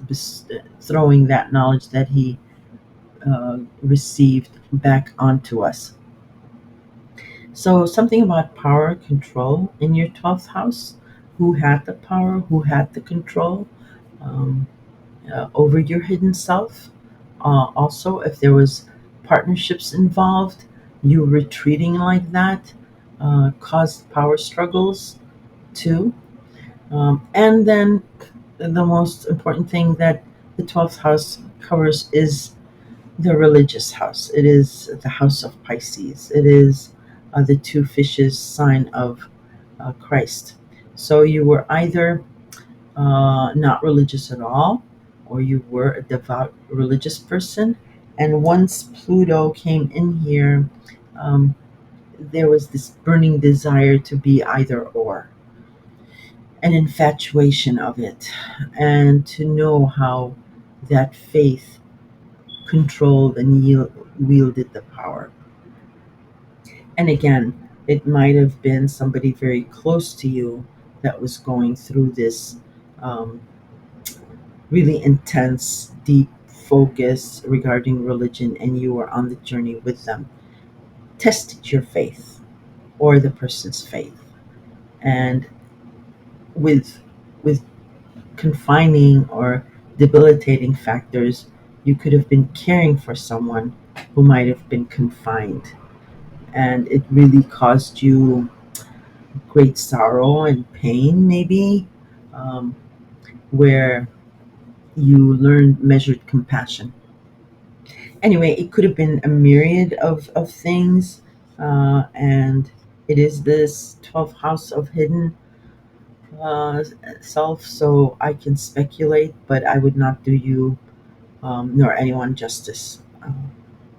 throwing that knowledge that he received back onto us. So, something about power control in your 12th house. Who had the power? Who had the control um, over your hidden self? Also, if there was partnerships involved, you retreating like that caused power struggles too. And then the most important thing that the 12th house covers is the religious house. It is the house of Pisces. It is the two fishes sign of Christ. So you were either not religious at all, or you were a devout religious person. And once Pluto came in here, um, there was this burning desire to be either or, an infatuation of it, and to know how that faith controlled and wielded the power. And again, it might have been somebody very close to you that was going through this um, really intense, deep focus regarding religion, and you were on the journey with them. Tested your faith or the person's faith. And with with confining or debilitating factors, you could have been caring for someone who might have been confined, and it really caused you great sorrow and pain, maybe, um, where you learned measured compassion. Anyway, it could have been a myriad of things, and it is this 12th house of hidden uh, self, so I can speculate, but I would not do you nor anyone justice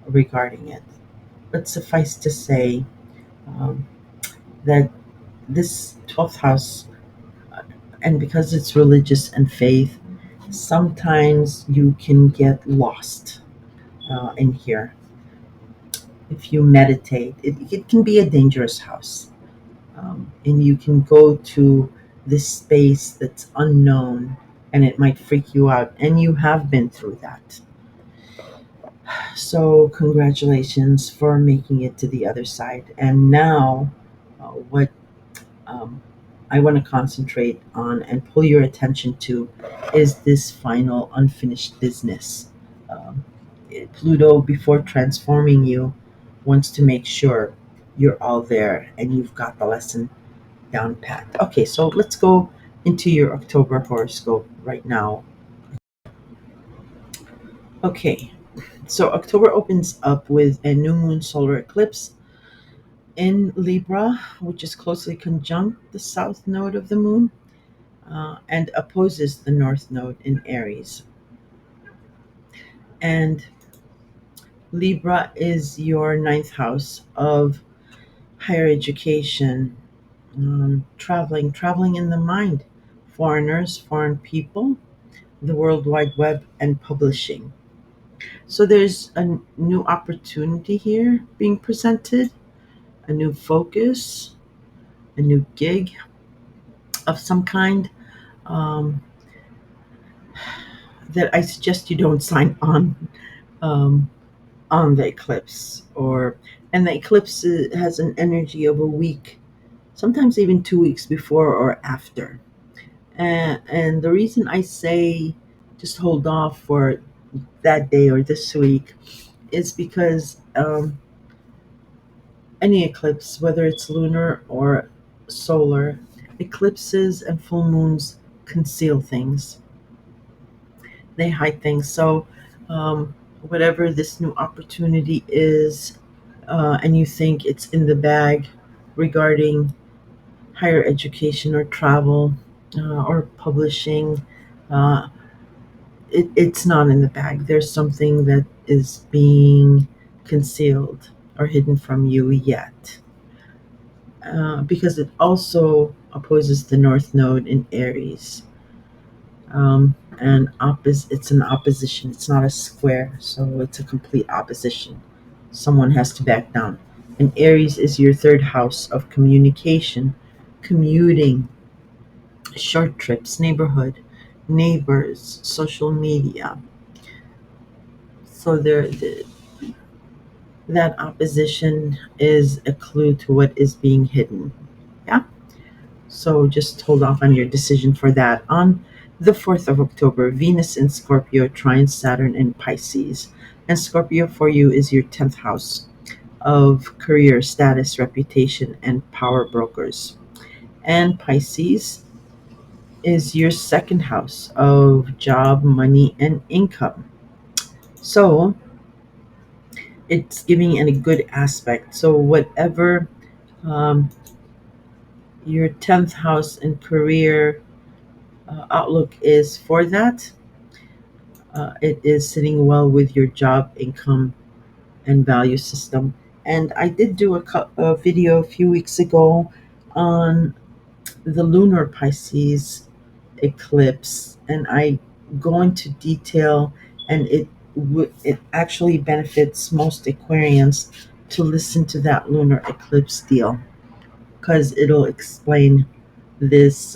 regarding it. But suffice to say um, that this 12th house, and because it's religious and faith, sometimes you can get lost in here. If you meditate, it can be a dangerous house. And you can go to this space that's unknown and it might freak you out. And you have been through that. So, congratulations for making it to the other side. And now, what um, I want to concentrate on and pull your attention to is this final unfinished business. Um, Pluto, before transforming you, wants to make sure you're all there and you've got the lesson down pat. Okay, so let's go into your October horoscope right now. Okay, so October opens up with a new moon solar eclipse in Libra, which is closely conjunct the south node of the moon and opposes the north node in Aries. And Libra is your ninth house of higher education, traveling in the mind, foreigners, foreign people, the World Wide Web, and publishing. So there's a new opportunity here being presented, a new focus, a new gig of some kind um, that I suggest you don't sign um, on the eclipse. And the eclipse has an energy of a week, sometimes even 2 weeks before or after. And the reason I say just hold off for that day or this week is because any eclipse, whether it's lunar or solar, eclipses and full moons conceal things. They hide things. So, whatever this new opportunity is, and you think it's in the bag regarding higher education or travel or publishing, uh, it's not in the bag. There's something that is being concealed or hidden from you yet. Because it also opposes the North Node in Aries. And it's an opposition. It's not a square, so it's a complete opposition. Someone has to back down. And Aries is your third house of communication, commuting, short trips, neighborhood, neighbors, social media. So that opposition is a clue to what is being hidden. Yeah. So just hold off on your decision for that. On the 4th of October, Venus in Scorpio trines Saturn in Pisces. And Scorpio for you is your 10th house of career, status, reputation, and power brokers. And Pisces is your second house of job, money, and income. So it's giving it a good aspect. So whatever um, your 10th house and career outlook is for that, it is sitting well with your job, income, and value system. And I did do a video a few weeks ago on the lunar Pisces eclipse, and I go into detail, and it actually benefits most Aquarians to listen to that lunar eclipse deal because it'll explain this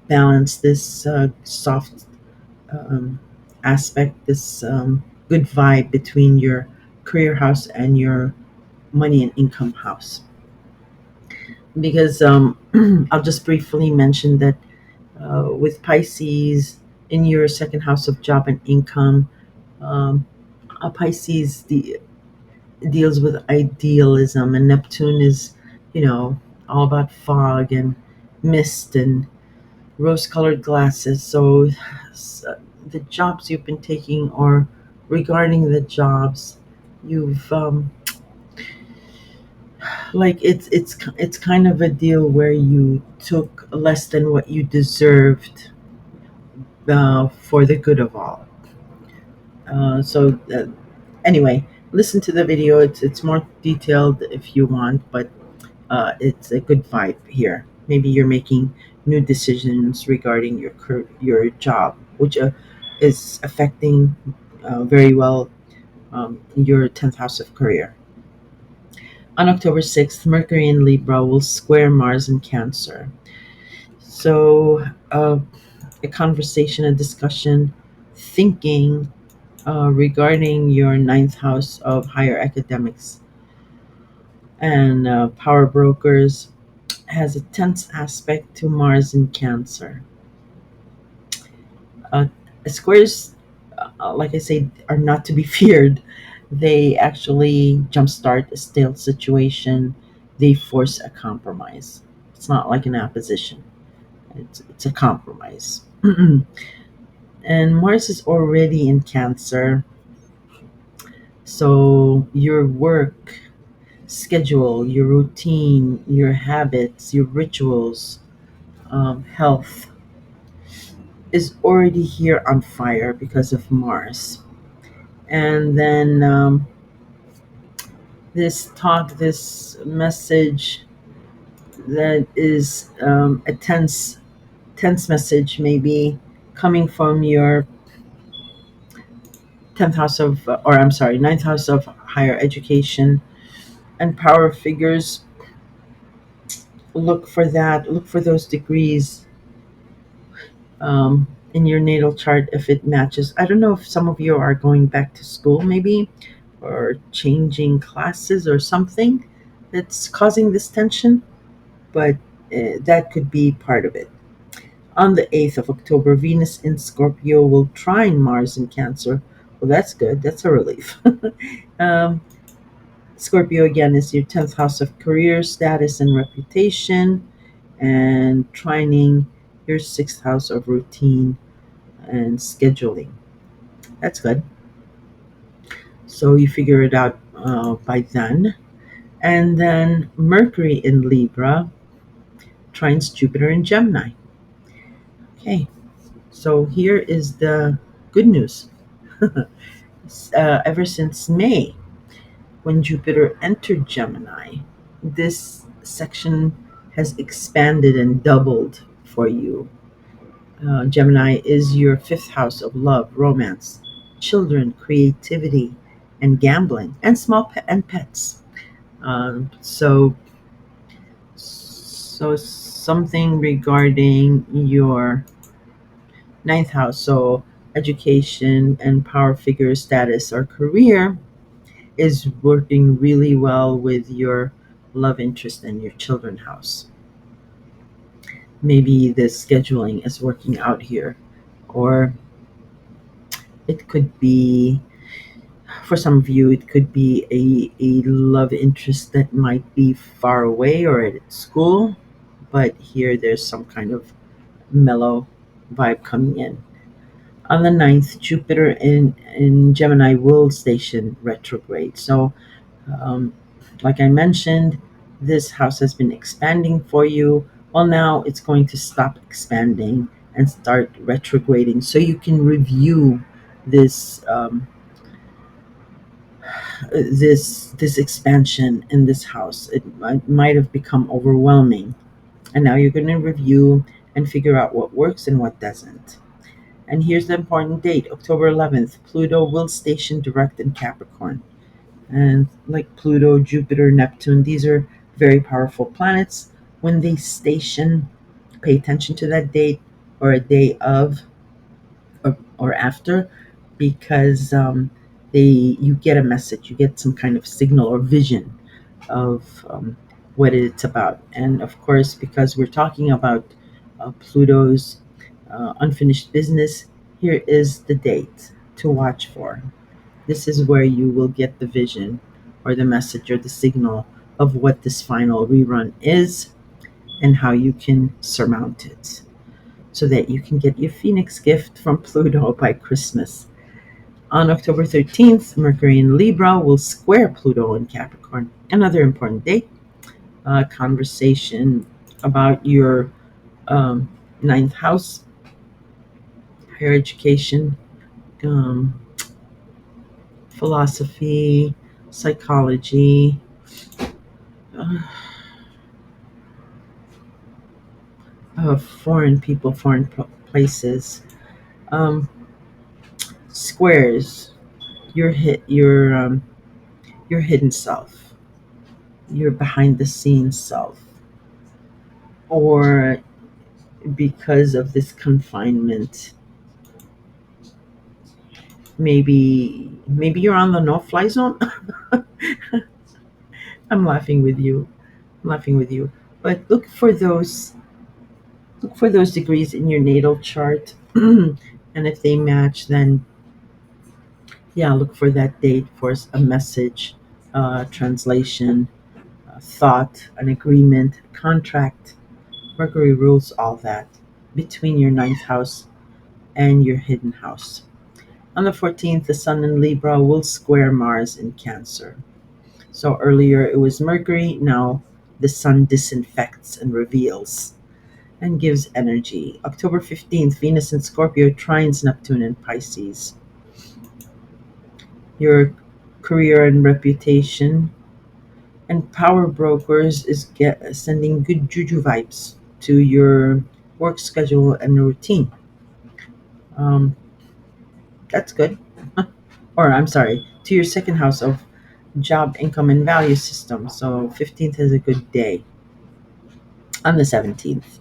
balance, this soft um, aspect, this good vibe between your career house and your money and income house. Because I'll just briefly mention that with Pisces in your second house of job and income, um, a Pisces deals with idealism, and Neptune is, all about fog and mist and rose-colored glasses. So, the jobs you've been taking, or regarding the jobs, you've like it's kind of a deal where you took less than what you deserved, for the good of all. Anyway, listen to the video. It's more detailed if you want, but it's a good vibe here. Maybe you're making new decisions regarding your job, which is affecting very well your 10th house of career. On October 6th, Mercury in Libra will square Mars in Cancer. So, a conversation, a discussion, thinking regarding your ninth house of higher academics and power brokers has a tense aspect to Mars in Cancer. Uh, Squares, like I say, are not to be feared. They actually jumpstart a stale situation. They force a compromise. It's not like an opposition. It's a compromise. And Mars is already in Cancer, so your work schedule, your routine, your habits, your rituals, health is already here on fire because of Mars. And then this talk, this message that is a tense message, maybe coming from your 10th house of, or I'm sorry, ninth house of higher education and power figures. Look for that. Look for those degrees in your natal chart if it matches. I don't know if some of you are going back to school, maybe, or changing classes or something that's causing this tension, but that could be part of it. On the 8th of October, Venus in Scorpio will trine Mars in Cancer. Well, that's good. That's a relief. um, Scorpio again is your 10th house of career, status, and reputation, and trining your 6th house of routine and scheduling. That's good. So you figure it out by then. And then Mercury in Libra trines Jupiter in Gemini. Okay, so here is the good news. Ever since May, when Jupiter entered Gemini, this section has expanded and doubled for you. Gemini is your 5th house of love, romance, children, creativity, and gambling, and and pets. So something regarding your ninth house, so education and power figure status or career, is working really well with your love interest and your children house. Maybe the scheduling is working out here, or it could be, for some of you, it could be a love interest that might be far away or at school, but here there's some kind of mellow vibe coming in. On the 9th, Jupiter in Gemini will station retrograde. So, um, like I mentioned, this house has been expanding for you. Well, now it's going to stop expanding and start retrograding. So you can review this this expansion in this house. It might have become overwhelming, and now you're going to review and figure out what works and what doesn't. And here's the important date, October 11th. Pluto will station direct in Capricorn. And like Pluto, Jupiter, Neptune, these are very powerful planets. When they station, pay attention to that date or a day of or after, because you get a message, you get some kind of signal or vision of what it's about. And of course, because we're talking about Pluto's unfinished business, here is the date to watch for. This is where you will get the vision or the message or the signal of what this final rerun is and how you can surmount it so that you can get your Phoenix gift from Pluto by Christmas. On October 13th, Mercury in Libra will square Pluto in Capricorn. Another important date, conversation about your ninth house higher education, um, philosophy, psychology, uh, foreign people, foreign places, um, squares, your hidden self, your behind the scenes self, or because of this confinement, maybe you're on the no-fly zone. I'm laughing with you. I'm laughing with you. But look for those degrees in your natal chart, and if they match, then yeah, look for that date for a message, translation, thought, an agreement, contract. Mercury rules all that between your ninth house and your hidden house. On the 14th, the Sun in Libra will square Mars in Cancer. So earlier it was Mercury, now the Sun disinfects and reveals and gives energy. October 15th, Venus in Scorpio trines Neptune in Pisces. Your career and reputation and power brokers is sending good juju vibes to your work schedule and routine. Um, that's good. Or I'm sorry, to your second house of job, income, and value system. So 15th is a good day. On the 17th,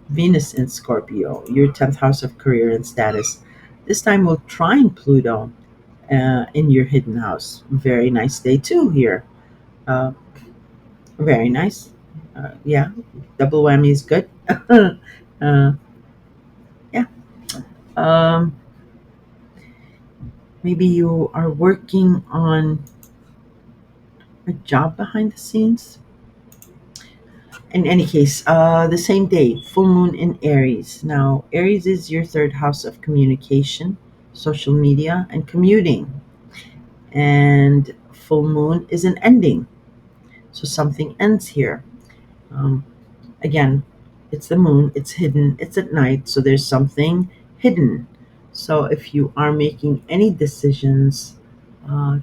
Venus in Scorpio, your 10th house of career and status. This time will trine Pluto in your hidden house. Very nice day too here. Uh, very nice. Yeah, double whammy is good. Yeah. Um, maybe you are working on a job behind the scenes. In any case, the same day, full moon in Aries. Now, Aries is your third house of communication, social media, and commuting. And full moon is an ending. So something ends here. Um, Again, it's the moon, it's hidden, it's at night, so there's something hidden. So if you are making any decisions,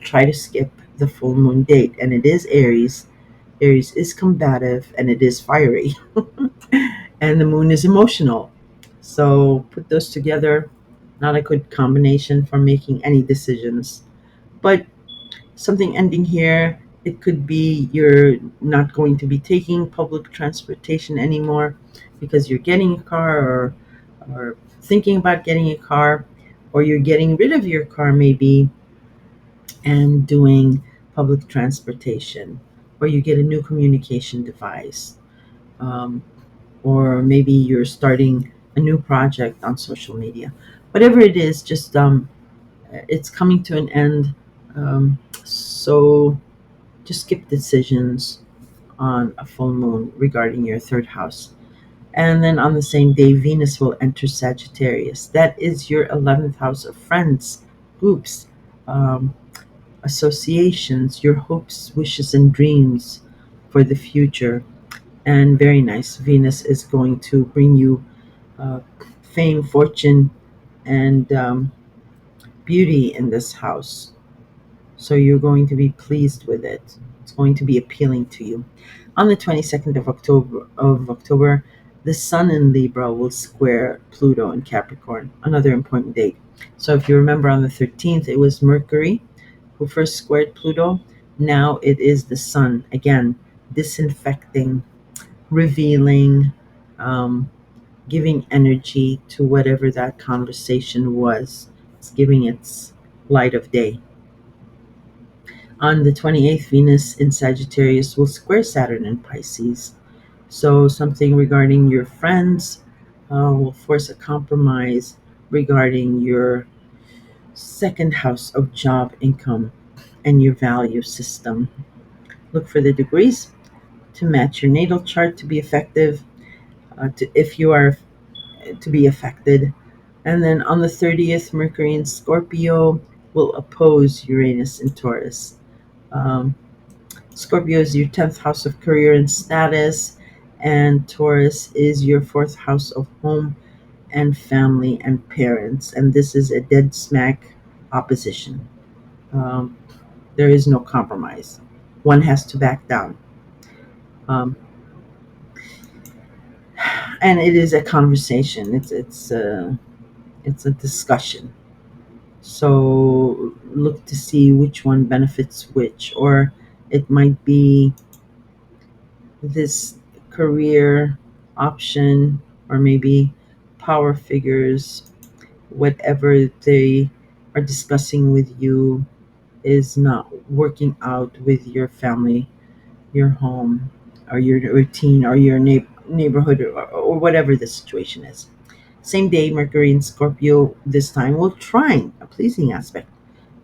try to skip the full moon date. And it is Aries. Aries is combative and it is fiery. And the moon is emotional. So put those together, not a good combination for making any decisions. But something ending here, it could be you're not going to be taking public transportation anymore because you're getting a car, or thinking about getting a car, or you're getting rid of your car maybe and doing public transportation, or you get a new communication device, um, or maybe you're starting a new project on social media. Whatever it is, just it's coming to an end. So just skip decisions on a full moon regarding your third house. And then on the same day, Venus will enter Sagittarius. That is your 11th house of friends, groups, um, associations, your hopes, wishes, and dreams for the future. And very nice. Venus is going to bring you uh, fame, fortune, and beauty in this house. So you're going to be pleased with it. It's going to be appealing to you. On the 22nd of October, the Sun in Libra will square Pluto in Capricorn, another important date. So if you remember on the 13th, it was Mercury who first squared Pluto. Now it is the Sun, again, disinfecting, revealing, um, giving energy to whatever that conversation was. It's giving its light of day. On the 28th, Venus in Sagittarius will square Saturn in Pisces. So, something regarding your friends will force a compromise regarding your second house of job, income, and your value system. Look for the degrees to match your natal chart to be effective, if you are to be affected. And then on the 30th, Mercury in Scorpio will oppose Uranus in Taurus. Um, Scorpio is your 10th house of career and status, and Taurus is your fourth house of home and family and parents, and this is a dead smack opposition. Um, there is no compromise. One has to back down. Um, and it is a conversation. It's a discussion. So look to see which one benefits which, or it might be this career option, or maybe power figures, whatever they are discussing with you is not working out with your family, your home, or your routine, or your neighborhood, or whatever the situation is. Same day, Mercury in Scorpio this time will trine a pleasing aspect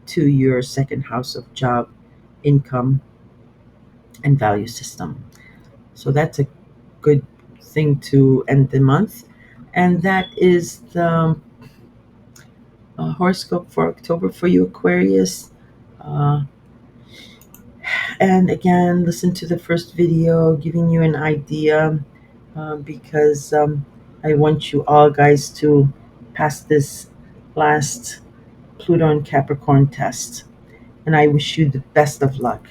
to your second house of job, income, and value system. So that's a good thing to end the month. And that is the horoscope for October for you, Aquarius. Uh, and again, listen to the first video giving you an idea, because I want you all guys to pass this last Pluto in Capricorn test. And I wish you the best of luck.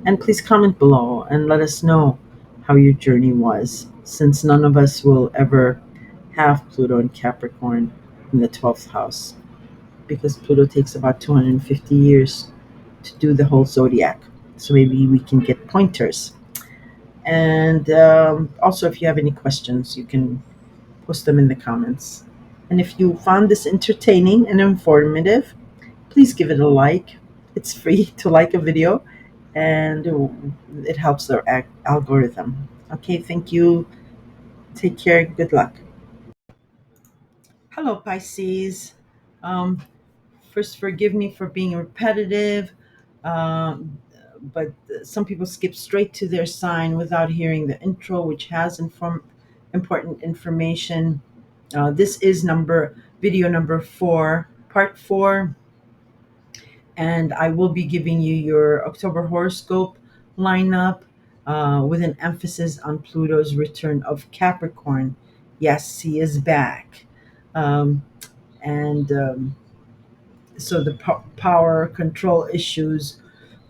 And please comment below and let us know how your journey was, since none of us will ever have Pluto in Capricorn in the 12th house, because Pluto takes about 250 years to do the whole zodiac. So maybe we can get pointers. And also, if you have any questions, you can post them in the comments. And if you found this entertaining and informative, please give it a like. It's free to like a video, and it helps their algorithm. Okay, thank you. Take care. Good luck. Hello, Pisces. Um, First, forgive me for being repetitive, um, but some people skip straight to their sign without hearing the intro, which has important information. This is video number 4, part 4, and I will be giving you your October horoscope lineup, with an emphasis on Pluto's return of Capricorn. Yes, he is back. Um, and So the power control issues,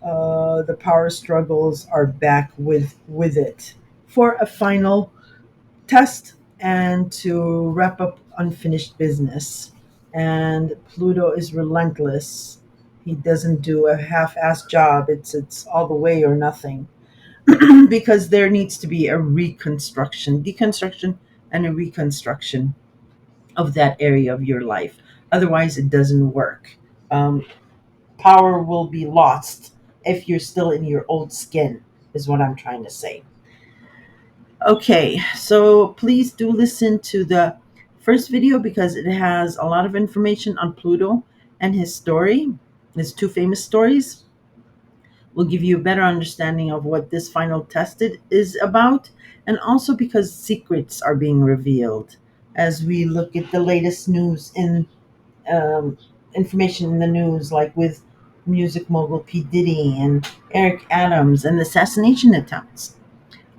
the power struggles are back with it for a final test and to wrap up unfinished business. And Pluto is relentless. He doesn't do a half-assed job. It's all the way or nothing. Because there needs to be a reconstruction, deconstruction, and a reconstruction of that area of your life. Otherwise, it doesn't work. Um, Power will be lost if you're still in your old skin, is what I'm trying to say. Okay, so please do listen to the first video because it has a lot of information on Pluto and his story. His two famous stories will give you a better understanding of what this final test is about, and also because secrets are being revealed as we look at the latest news in um, information in the news, like with music mogul P. Diddy and Eric Adams and the assassination attempts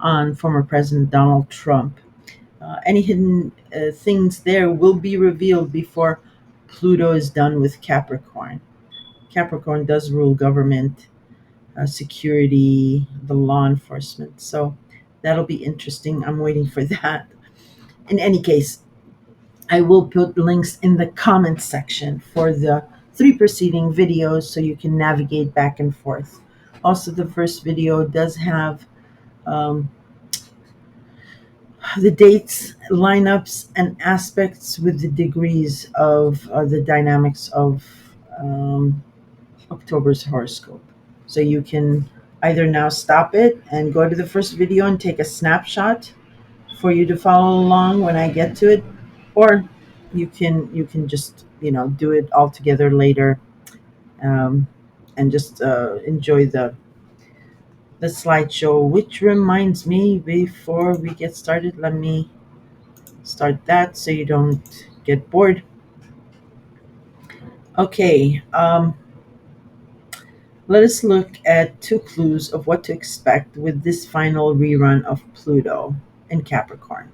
on former President Donald Trump. Any hidden things there will be revealed before Pluto is done with Capricorn. Capricorn does rule government, security, the law enforcement. So that'll be interesting. I'm waiting for that. In any case, I will put links in the comments section for the 3 preceding videos so you can navigate back and forth. Also, the first video does have um, the dates, lineups, and aspects with the degrees of the dynamics of um, October's horoscope. So you can either now stop it and go to the first video and take a snapshot for you to follow along when I get to it, or you can just do it all together later, um, and just enjoy the slideshow. Which reminds me, before we get started, let me start that so you don't get bored. Okay, let us look at 2 clues of what to expect with this final rerun of Pluto in Capricorn.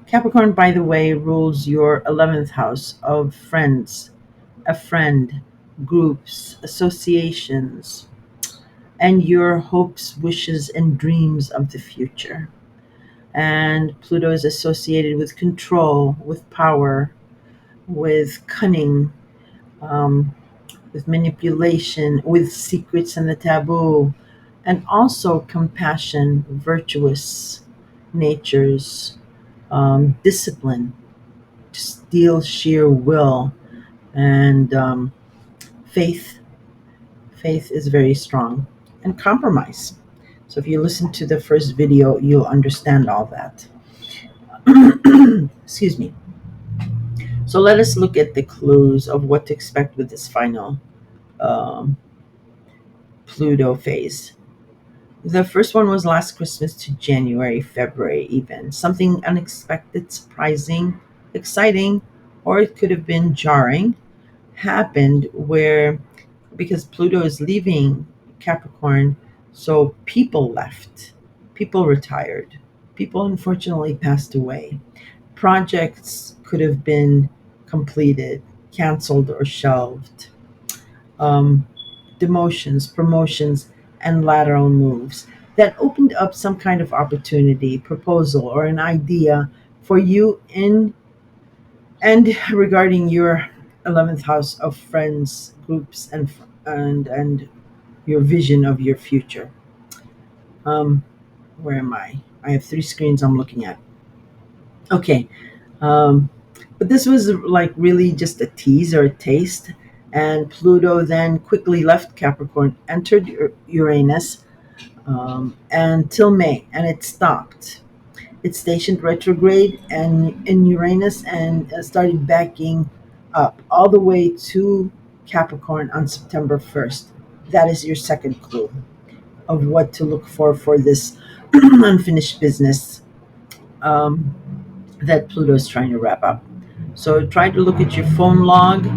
Capricorn, by the way, rules your 11th house of friends, a friend, groups, associations, and your hopes, wishes, and dreams of the future. And Pluto is associated with control, with power, with cunning, um, with manipulation, with secrets and the taboo, and also compassion, virtuous natures, discipline, steel, sheer will, and faith. Faith is very strong, and compromise. So if you listen to the first video, you'll understand all that. Excuse me. So let us look at the clues of what to expect with this final um, Pluto phase. The first one was last Christmas to January, February, even. Something unexpected, surprising, exciting, or it could have been jarring, happened where, because Pluto is leaving Capricorn, so people left, people retired, people unfortunately passed away. Projects could have been completed, canceled, or shelved. Um, Demotions, promotions, and lateral moves that opened up some kind of opportunity, proposal, or an idea for you in and regarding your 11th house of friends, groups, and your vision of your future. Um, where am I? I have three screens I'm looking at. Okay, um, but this was like really just a tease or a taste. And Pluto then quickly left Capricorn, entered Uranus until May, and it stopped. It stationed retrograde and in Uranus and started backing up all the way to Capricorn on September 1st. That is your second clue of what to look for this unfinished business um, that Pluto is trying to wrap up. So try to look at your phone log,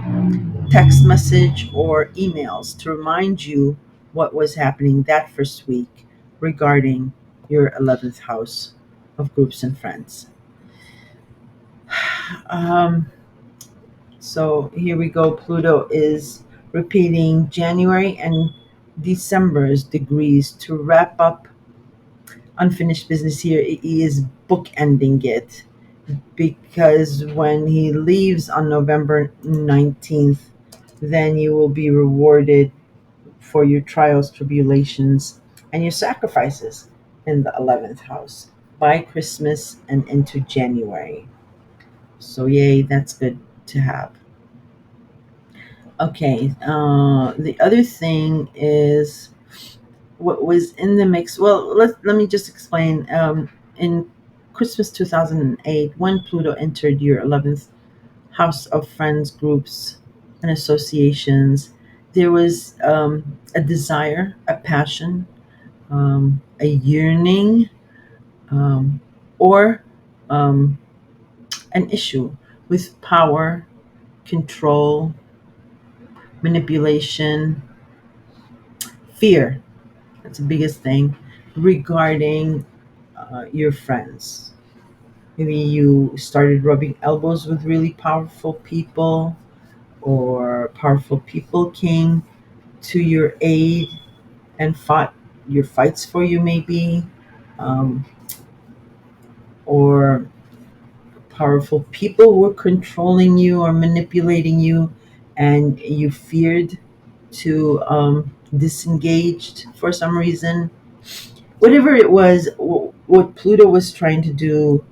text message, or emails to remind you what was happening that first week regarding your 11th house of groups and friends. Um, so here we go. Pluto is repeating January and December's degrees to wrap up unfinished business here. He is bookending it because when he leaves on November 19th, then you will be rewarded for your trials, tribulations, and your sacrifices in the 11th house by Christmas and into January. So, yay, that's good to have. Okay, the other thing is what was in the mix. Well, let me just explain. In Christmas 2008, when Pluto entered your 11th house of friends, groups, and associations, there was a desire, a passion, a yearning, um, or um, an issue with power, control, manipulation, fear. That's the biggest thing regarding your friends. Maybe you started rubbing elbows with really powerful people, or powerful people came to your aid and fought your fights for you, maybe, um, or powerful people were controlling you or manipulating you, and you feared to disengage for some reason. Whatever it was, what Pluto was trying to do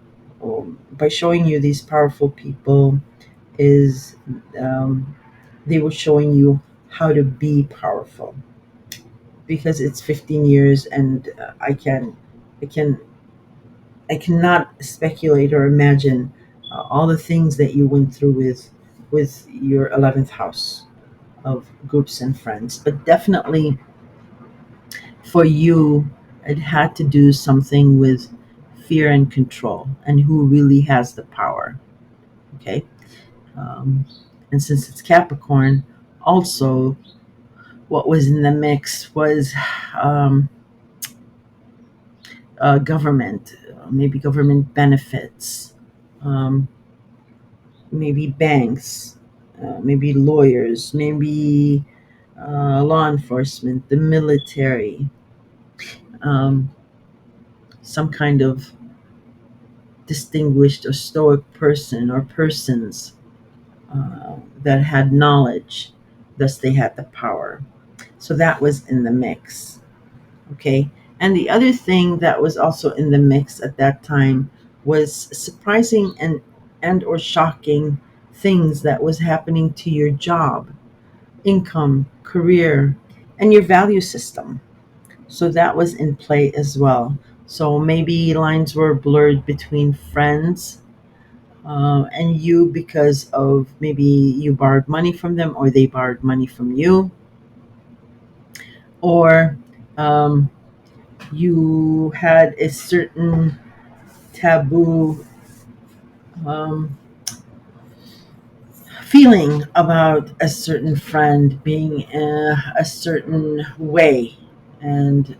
by showing you these powerful people is um, they were showing you how to be powerful, because it's 15 years, and I can I cannot speculate or imagine all the things that you went through with your 11th house of groups and friends. But definitely for you, it had to do something with fear and control, and who really has the power. Okay. um, and since it's Capricorn, also what was in the mix was um, government, maybe government benefits, um, maybe banks, maybe lawyers, maybe law enforcement, the military, um, some kind of distinguished or stoic person or persons that had knowledge, thus they had the power. So that was in the mix. Okay. And the other thing that was also in the mix at that time was surprising and or shocking things that was happening to your job, income, career, and your value system. So that was in play as well. So maybe lines were blurred between friends and you because of maybe you borrowed money from them or they borrowed money from you, or um, you had a certain taboo um, feeling about a certain friend being a certain way, and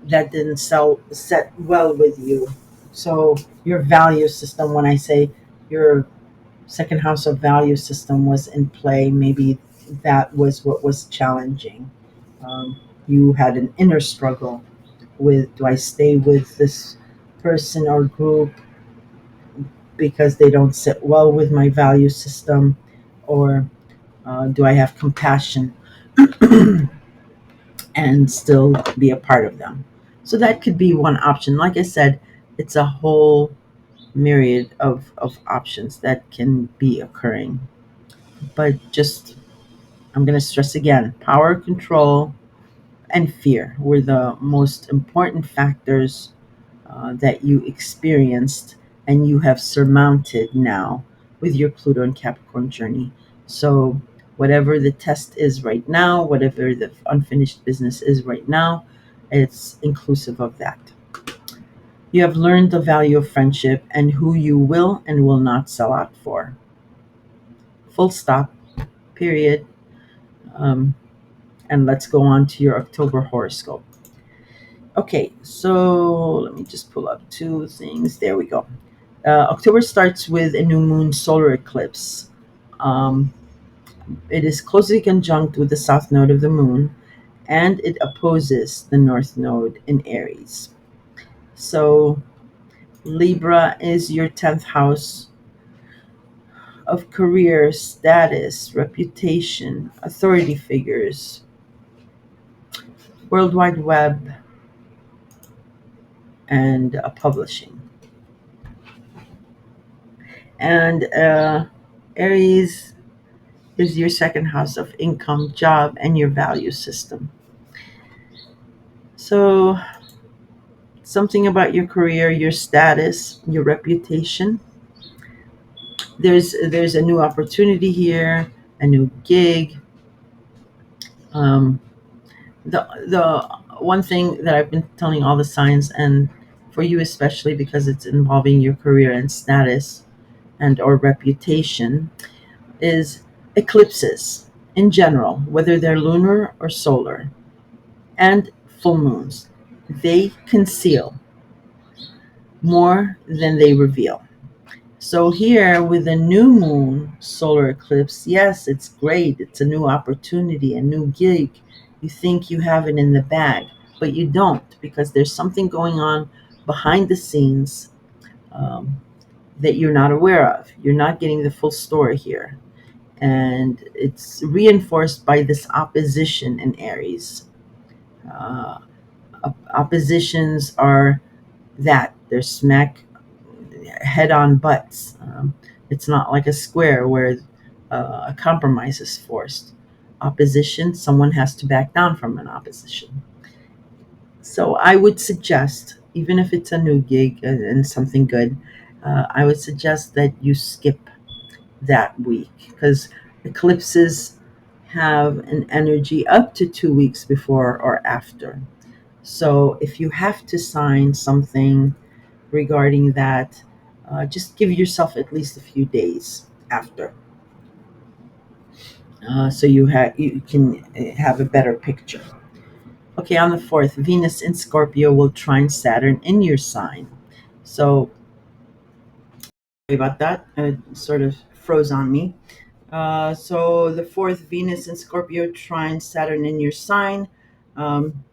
that didn't set well with you. So your value system, when I say your second house of value system was in play, maybe that was what was challenging. You had an inner struggle with, do I stay with this person or group because they don't sit well with my value system, or do I have compassion and still be a part of them? So that could be one option. Like I said, it's a whole myriad of options that can be occurring. But just, I'm going to stress again, power, control, and fear were the most important factors that you experienced and you have surmounted now with your Pluto and Capricorn journey. So, whatever the test is right now, whatever the unfinished business is right now, it's inclusive of that. You have learned the value of friendship and who you will and will not sell out for. Full stop, period. Um, and let's go on to your October horoscope. Okay, so let me just pull up two things. There we go. October starts with a new moon solar eclipse. Um, it is closely conjunct with the south node of the moon, and it opposes the north node in Aries. So, Libra is your 10th house of career, status, reputation, authority figures, World Wide Web, and publishing. And Aries is your second house of income, job, and your value system. So, something about your career, your status, your reputation. There's a new opportunity here, a new gig. Um, the one thing that I've been telling all the signs, and for you especially because it's involving your career and status and or reputation, is eclipses in general, whether they're lunar or solar, and full moons. They conceal more than they reveal. So here with the new moon solar eclipse, yes, it's great. It's a new opportunity, a new gig. You think you have it in the bag, but you don't, because there's something going on behind the scenes that you're not aware of. You're not getting the full story here. And it's reinforced by this opposition in Aries. Uh, Oppositions are that they're smack head on butts. It's not like a square where a compromise is forced. Opposition, someone has to back down from an opposition. So I would suggest, even if it's a new gig and something good, I would suggest that you skip that week because eclipses have an energy up to 2 weeks before or after. So if you have to sign something regarding that, just give yourself at least a few days after, so you can have a better picture. Okay, on the 4th, Venus in Scorpio will trine Saturn in your sign. So Sorry about that. It sort of froze on me. So the fourth, Venus in Scorpio trine Saturn in your sign. Um,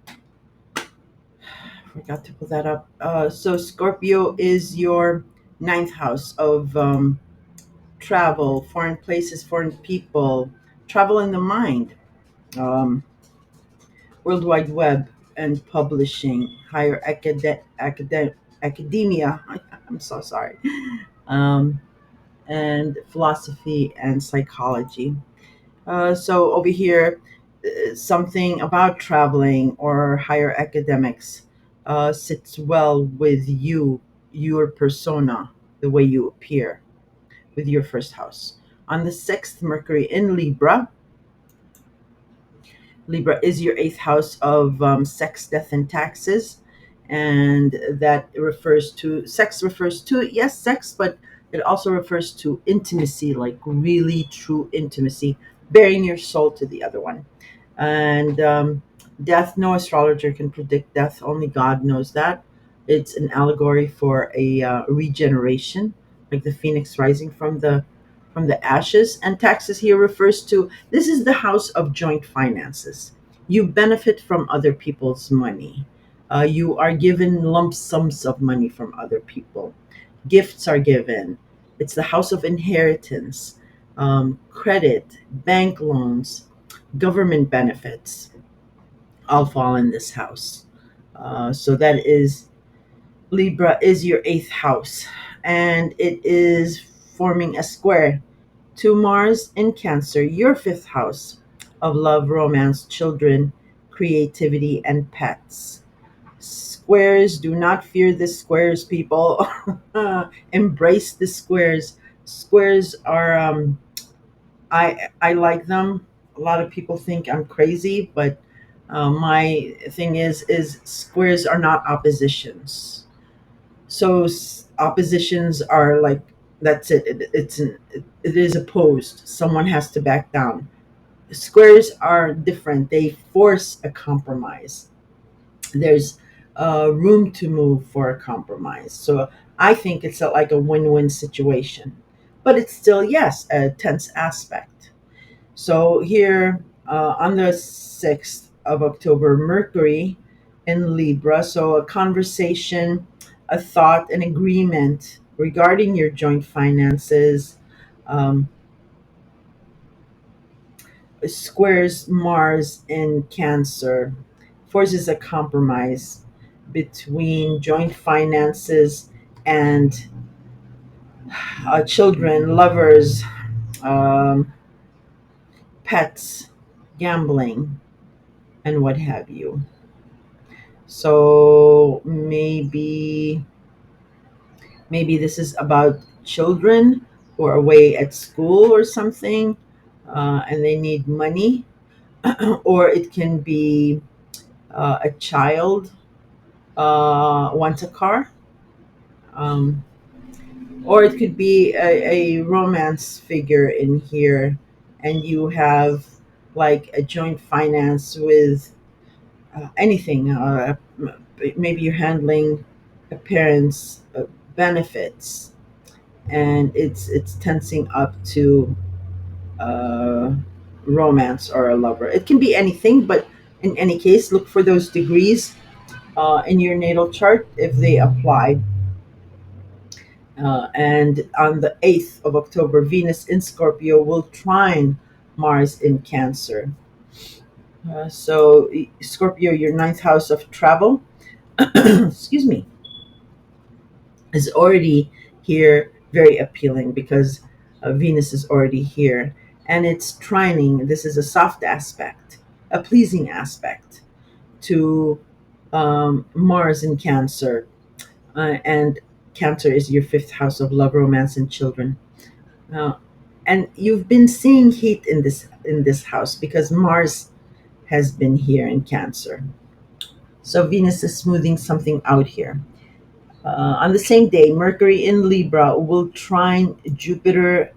Forgot to pull that up. So Scorpio is your ninth house of travel, foreign places, foreign people, travel in the mind, um, World Wide Web and publishing, higher academia. I'm so sorry. Um, and philosophy and psychology. So over here, something about traveling or higher academics sits well with you, your persona, the way you appear with your first house. On the sixth, Mercury in Libra. Libra is your eighth house of sex, death, and taxes. And that refers to sex, refers to, yes, sex, but it also refers to intimacy, like really true intimacy, bearing your soul to the other one. And death, no astrologer can predict death, only God knows that. It's an allegory for a regeneration, like the phoenix rising from the ashes. And taxes here refers to, this is the house of joint finances. You benefit from other people's money. You are given lump sums of money from other people. Gifts are given. It's the house of inheritance, credit, bank loans, government benefits all fall in this house. So that is, Libra is your eighth house, and it is forming a square to Mars in Cancer, your fifth house of love, romance, children, creativity, and pets. Squares, do not fear the squares, people. Embrace the squares. Squares are, I like them. A lot of people think I'm crazy, but my thing is squares are not oppositions. So oppositions are like, that's it. It is opposed. Someone has to back down. Squares are different. They force a compromise. There's room to move for a compromise. So I think it's like a win-win situation, but it's still, yes, a tense aspect. So here, on the 6th of October, Mercury in Libra. So a conversation, a thought, an agreement regarding your joint finances, um, squares Mars in Cancer, forces a compromise between joint finances and children, lovers, um, pets, gambling, and what have you. So maybe this is about children who are away at school or something, and they need money, or it can be a child wants a car, um, or it could be a romance figure in here, and you have like a joint finance with anything. Maybe you're handling a parent's benefits, and it's tensing up to uh, romance or a lover. It can be anything, but in any case, look for those degrees in your natal chart if they apply. And on the 8th of October, Venus in Scorpio will trine Mars in Cancer. So, Scorpio, your ninth house of travel, excuse me, is already here, very appealing because Venus is already here. And it's trining. This is a soft aspect, a pleasing aspect to Mars in Cancer. And Cancer is your fifth house of love, romance, and children. Uh, and you've been seeing heat in this house because Mars has been here in Cancer. So Venus is smoothing something out here. On the same day, Mercury in Libra will trine Jupiter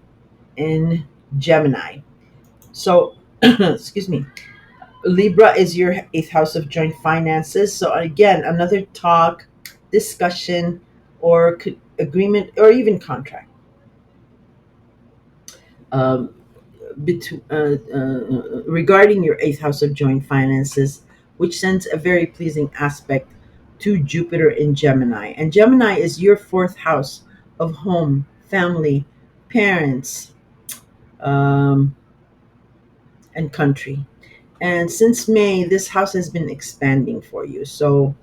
in Gemini. So, excuse me, Libra is your eighth house of joint finances. So, again, another talk, discussion, or agreement, or even contract. Um, Regarding your eighth house of joint finances, which sends a very pleasing aspect to Jupiter in Gemini. And Gemini is your fourth house of home, family, parents, um, and country. And since May, this house has been expanding for you. So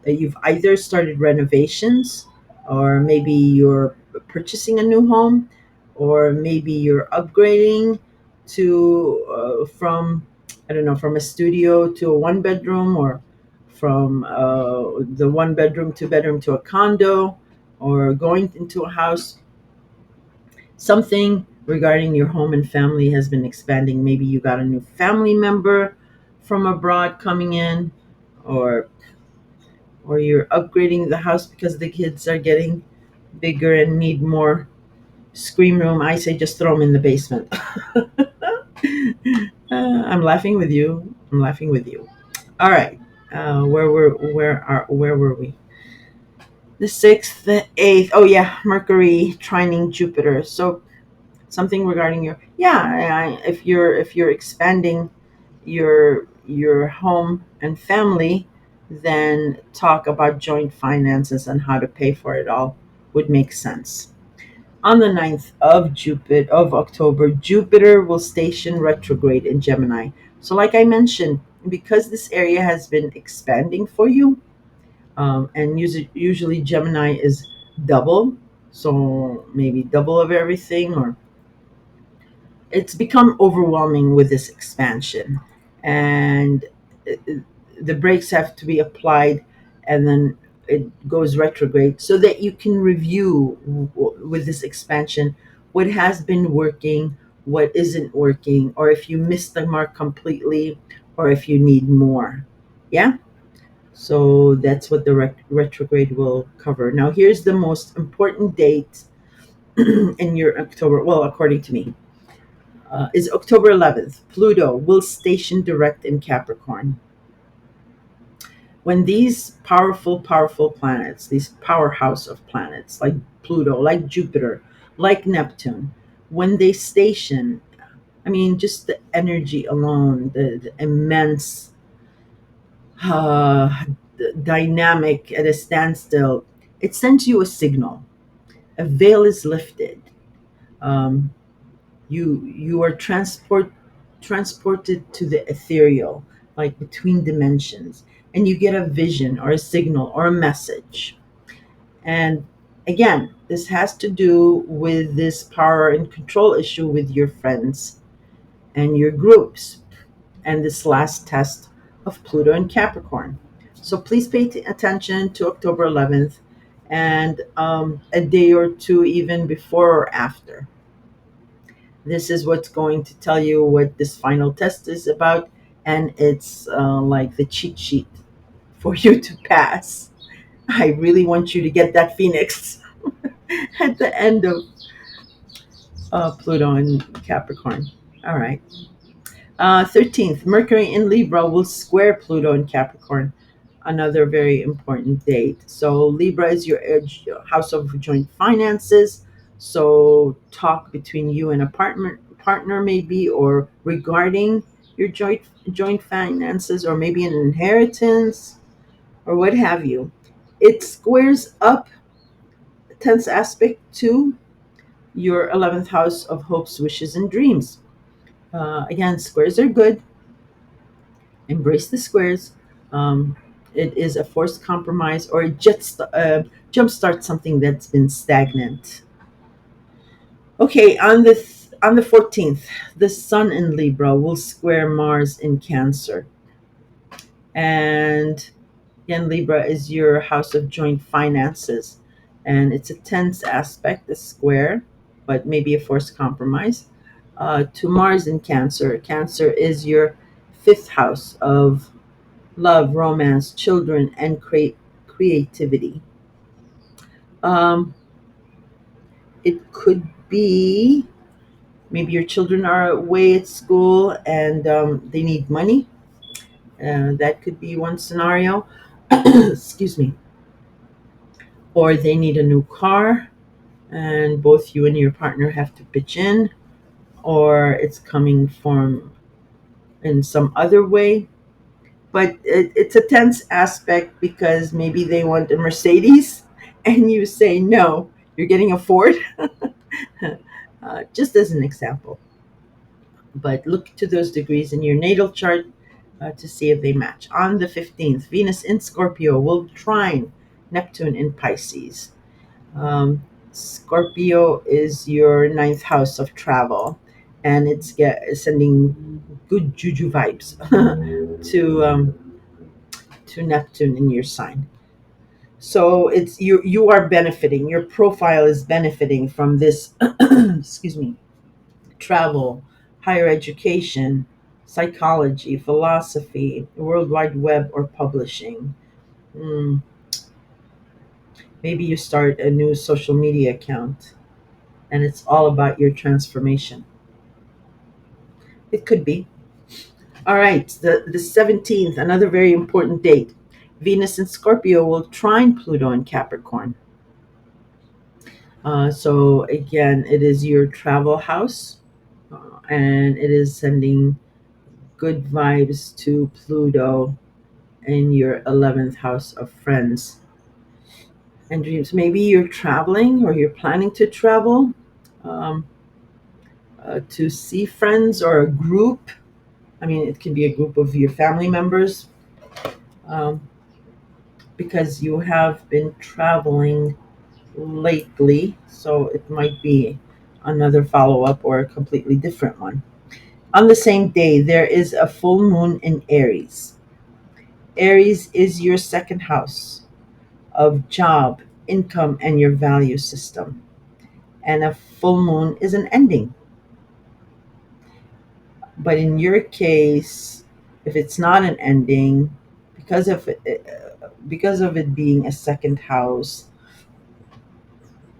you've either started renovations, or maybe you're purchasing a new home, or maybe you're upgrading to from, I don't know, from a studio to a one bedroom, or from the one bedroom, two bedroom to a condo, or going into a house. Something regarding your home and family has been expanding. Maybe you got a new family member from abroad coming in, or you're upgrading the house because the kids are getting bigger and need more screen room. I say just throw them in the basement. I'm laughing with you. I'm laughing with you. All right. Where were we? The sixth, the eighth. Oh yeah, Mercury trining Jupiter. So something regarding your, yeah. If you're expanding your home and family, then talk about joint finances and how to pay for it all would make sense. On the 9th of October, Jupiter will station retrograde in Gemini. So like I mentioned, because this area has been expanding for you, and usually Gemini is double, so maybe double of everything, or it's become overwhelming with this expansion, and the brakes have to be applied, and then it goes retrograde so that you can review with this expansion what has been working, what isn't working, or if you missed the mark completely, or if you need more. Yeah, so that's what the retrograde will cover. Now here's the most important date in your October, well, according to me, is October 11th. Pluto will station direct in Capricorn. When these powerful planets, these powerhouse of planets like Pluto, like Jupiter, like Neptune, when they station, I mean, just the energy alone, the immense uh, dynamic at a standstill, it sends you a signal. A veil is lifted. Um, you are transported to the ethereal, like between dimensions, and you get a vision or a signal or a message. And again, this has to do with this power and control issue with your friends and your groups, and this last test of Pluto in Capricorn. So please pay attention to October 11th, and a day or two even before or after. This is what's going to tell you what this final test is about, and it's like the cheat sheet for you to pass. I really want you to get that Phoenix at the end of Pluto in Capricorn. All right. 13th, Mercury in Libra will square Pluto in Capricorn. Another very important date. So Libra is your house of joint finances. So talk between you and a partner maybe, or regarding your joint finances, or maybe an inheritance, or what have you. It squares up tense aspect to your 11th house of hopes, wishes, and dreams. Again, squares are good. Embrace the squares. Um, it is a forced compromise, or it just jumpstart something that's been stagnant. Okay, on the 14th, the Sun in Libra will square Mars in Cancer, and again, Libra is your house of joint finances, and it's a tense aspect, a square, but maybe a forced compromise to Mars in Cancer. Cancer is your fifth house of love, romance, children, and creativity. Um, it could be maybe your children are away at school, and they need money. That could be one scenario. Excuse me. Or they need a new car, and both you and your partner have to pitch in. or it's coming from in some other way. But it's a tense aspect because maybe they want a Mercedes and you say no, you're getting a Ford. Just as an example. But look to those degrees in your natal chart to see if they match. On the 15th, Venus in Scorpio will trine Neptune in Pisces. Scorpio is your ninth house of travel, and sending good juju vibes to Neptune in your sign. So it's you are benefiting. Your profile is benefiting from this. Excuse me. Travel, higher education, psychology, philosophy, World Wide Web, or publishing. Mm, Maybe you start a new social media account and it's all about your transformation. It could be. All right, the 17th, another very important date. Venus in Scorpio will trine Pluto in Capricorn. So, again, it is your travel house and it is sending good vibes to Pluto in your 11th house of friends and dreams. Maybe you're traveling or you're planning to travel um, to see friends or a group. I mean, it can be a group of your family members um, because you have been traveling lately. So it might be another follow up or a completely different one. On the same day, there is a full moon in Aries. Aries is your second house of job, income, and your value system. And a full moon is an ending. But in your case, if it's not an ending, because of it being a second house,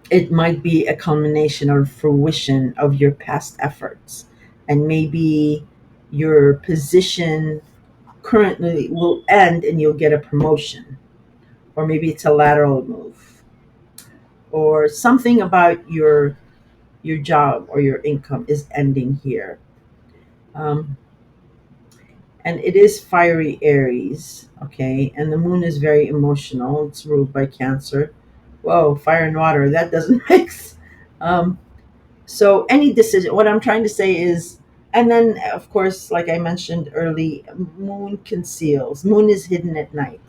it might be a culmination or fruition of your past efforts, and maybe your position currently will end and you'll get a promotion, or maybe it's a lateral move, or something about your job or your income is ending here. Um, and it is fiery Aries, okay? And the moon is very emotional. It's ruled by Cancer. Whoa, fire and water. That doesn't mix. Um, so any decision. What I'm trying to say is, and then of course, like I mentioned early, moon conceals. Moon is hidden at night.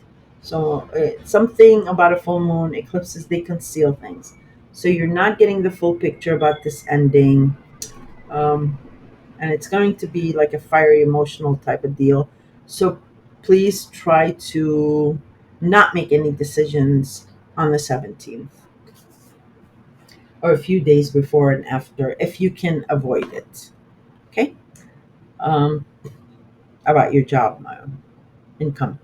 So something about a full moon eclipses, they conceal things. So you're not getting the full picture about this ending. Um, and it's going to be like a fiery emotional type of deal. So please try to not make any decisions on the 17th or a few days before and after if you can avoid it. Okay? Um, about your job income.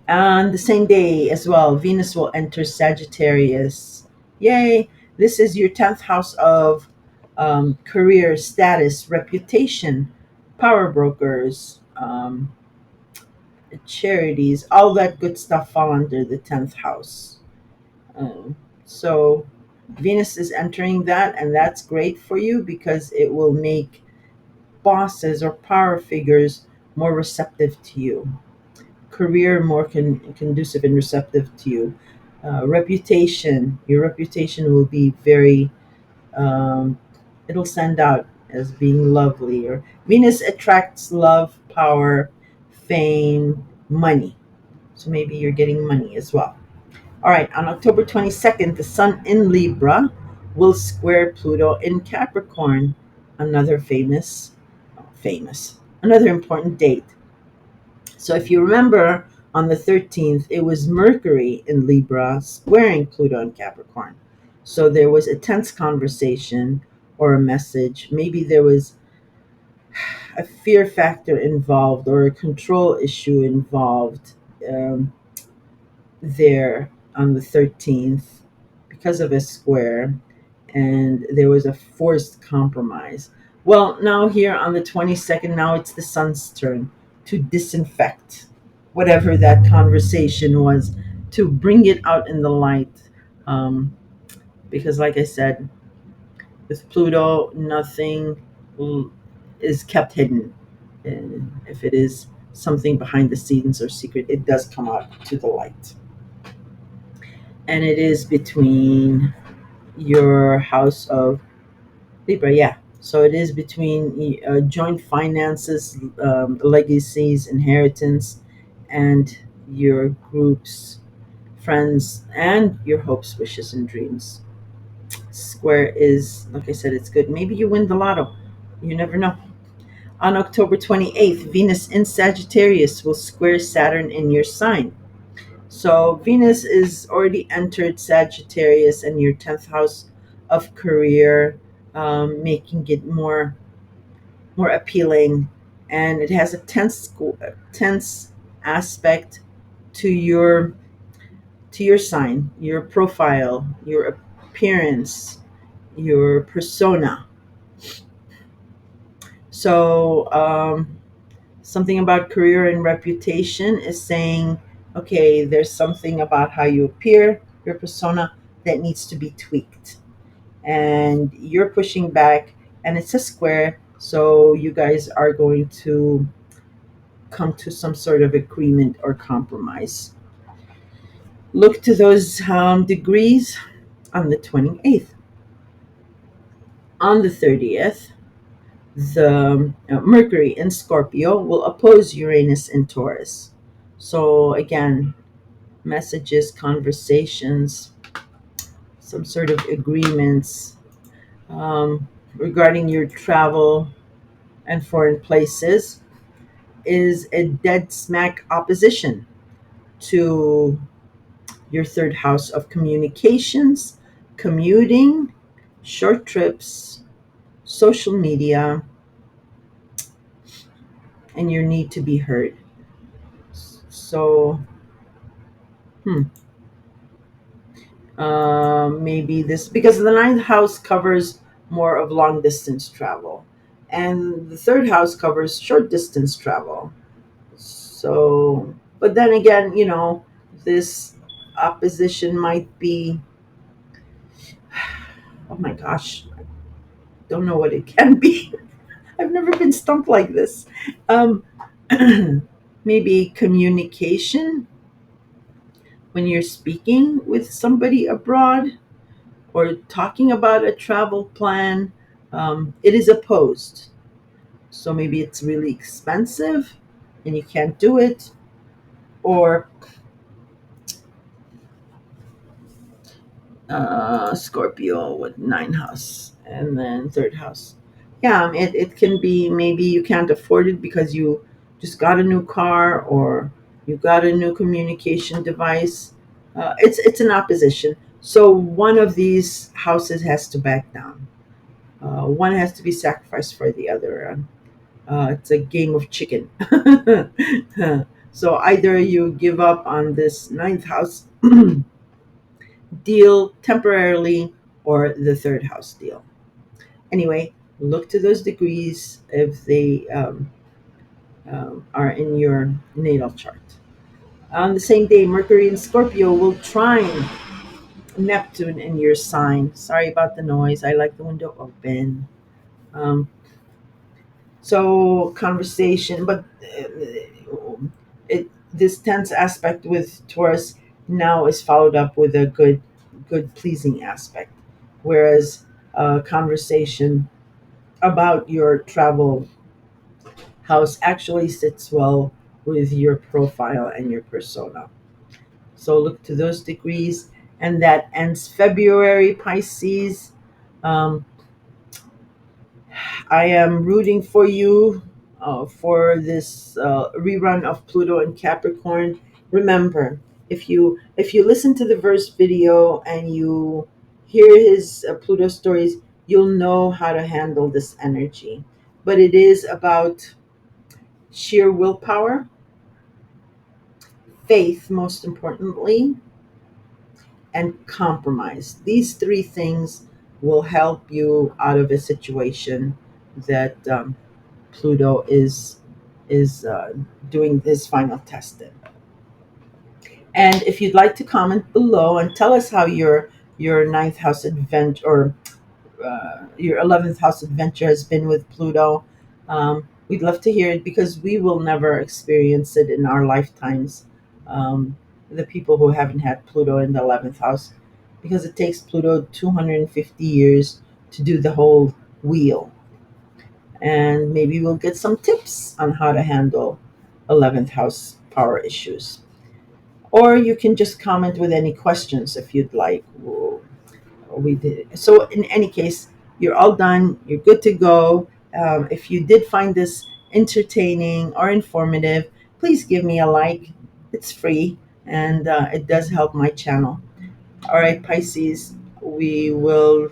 On the same day as well, Venus will enter Sagittarius. Yay! This is your 10th house of career, status, reputation, power brokers, charities, all that good stuff fall under the 10th house. So Venus is entering that, and that's great for you because it will make bosses or power figures more receptive to you, career more conducive and receptive to you. Reputation, your reputation will be very, um, it'll stand out as being lovely. Or Venus attracts love, power, fame, money. So maybe you're getting money as well. All right, on October 22nd, the Sun in Libra will square Pluto in Capricorn. Another another important date. So if you remember, on the 13th, it was Mercury in Libra squaring Pluto in Capricorn. So there was a tense conversation or a message. Maybe there was a fear factor involved or a control issue involved um, there on the 13th because of a square, and there was a forced compromise. Well, now here on the 22nd, now it's the sun's turn to disinfect whatever that conversation was, to bring it out in the light. Because, like I said, with Pluto, nothing is kept hidden. And if it is something behind the scenes or secret, it does come out to the light. And it is between your house of Libra, yeah. So it is between joint finances, legacies, inheritance, and your group's friends, and your hopes, wishes, and dreams. Square is, like I said, it's good. Maybe you win the lotto. You never know. On October 28th, Venus in Sagittarius will square Saturn in your sign. So Venus is already entered Sagittarius and your 10th house of career, making it more appealing, and it has a tense aspect to your sign, your profile, your appearance, your persona. So something about career and reputation is saying, okay, there's something about how you appear, your persona, that needs to be tweaked, and you're pushing back, and it's a square, so you guys are going to come to some sort of agreement or compromise. Look to those degrees on the 28th. On the 30th, the Mercury in Scorpio will oppose Uranus in Taurus. So, again, messages, conversations, some sort of agreements regarding your travel and foreign places is a dead smack opposition to your third house of communications, commuting, short trips, social media, and your need to be heard. So, hmm, maybe this, because the ninth house covers more of long distance travel, and the third house covers short distance travel. So, but then again, this opposition might be, oh my gosh, don't know what it can be. I've never been stumped like this. Um, maybe communication when you're speaking with somebody abroad or talking about a travel plan. It is opposed. So maybe it's really expensive and you can't do it, or Scorpio with nine house and then third house. Yeah, it can be maybe you can't afford it because you just got a new car or you got a new communication device. It's an opposition. So one of these houses has to back down. One has to be sacrificed for the other. It's a game of chicken. So either you give up on this ninth house deal temporarily or the third house deal. Anyway, look to those degrees if they are in your natal chart. On the same day, Mercury in Scorpio will trine Neptune in your sign. Sorry about the noise. I like the window open. Um, so conversation, but this tense aspect with Taurus now is followed up with a good pleasing aspect, whereas conversation about your travel house actually sits well with your profile and your persona. So look to those degrees, and that ends February, Pisces. Um, I am rooting for you for this rerun of Pluto and Capricorn. Remember, if you listen to the verse video and you hear his Pluto stories, you'll know how to handle this energy. But it is about sheer willpower, faith, most importantly, and compromise. These three things will help you out of a situation that Pluto is doing his final test in. And if you'd like to comment below and tell us how your ninth house adventure or your 11th house adventure has been with Pluto, We'd love to hear it because we will never experience it in our lifetimes. Um, the people who haven't had Pluto in the 11th house, because it takes Pluto 250 years to do the whole wheel. And maybe we'll get some tips on how to handle 11th house power issues. Or you can just comment with any questions if you'd like. We did. So in any case, you're all done. You're good to go. If you did find this entertaining or informative, please give me a like. It's free and it does help my channel. All right, Pisces, we will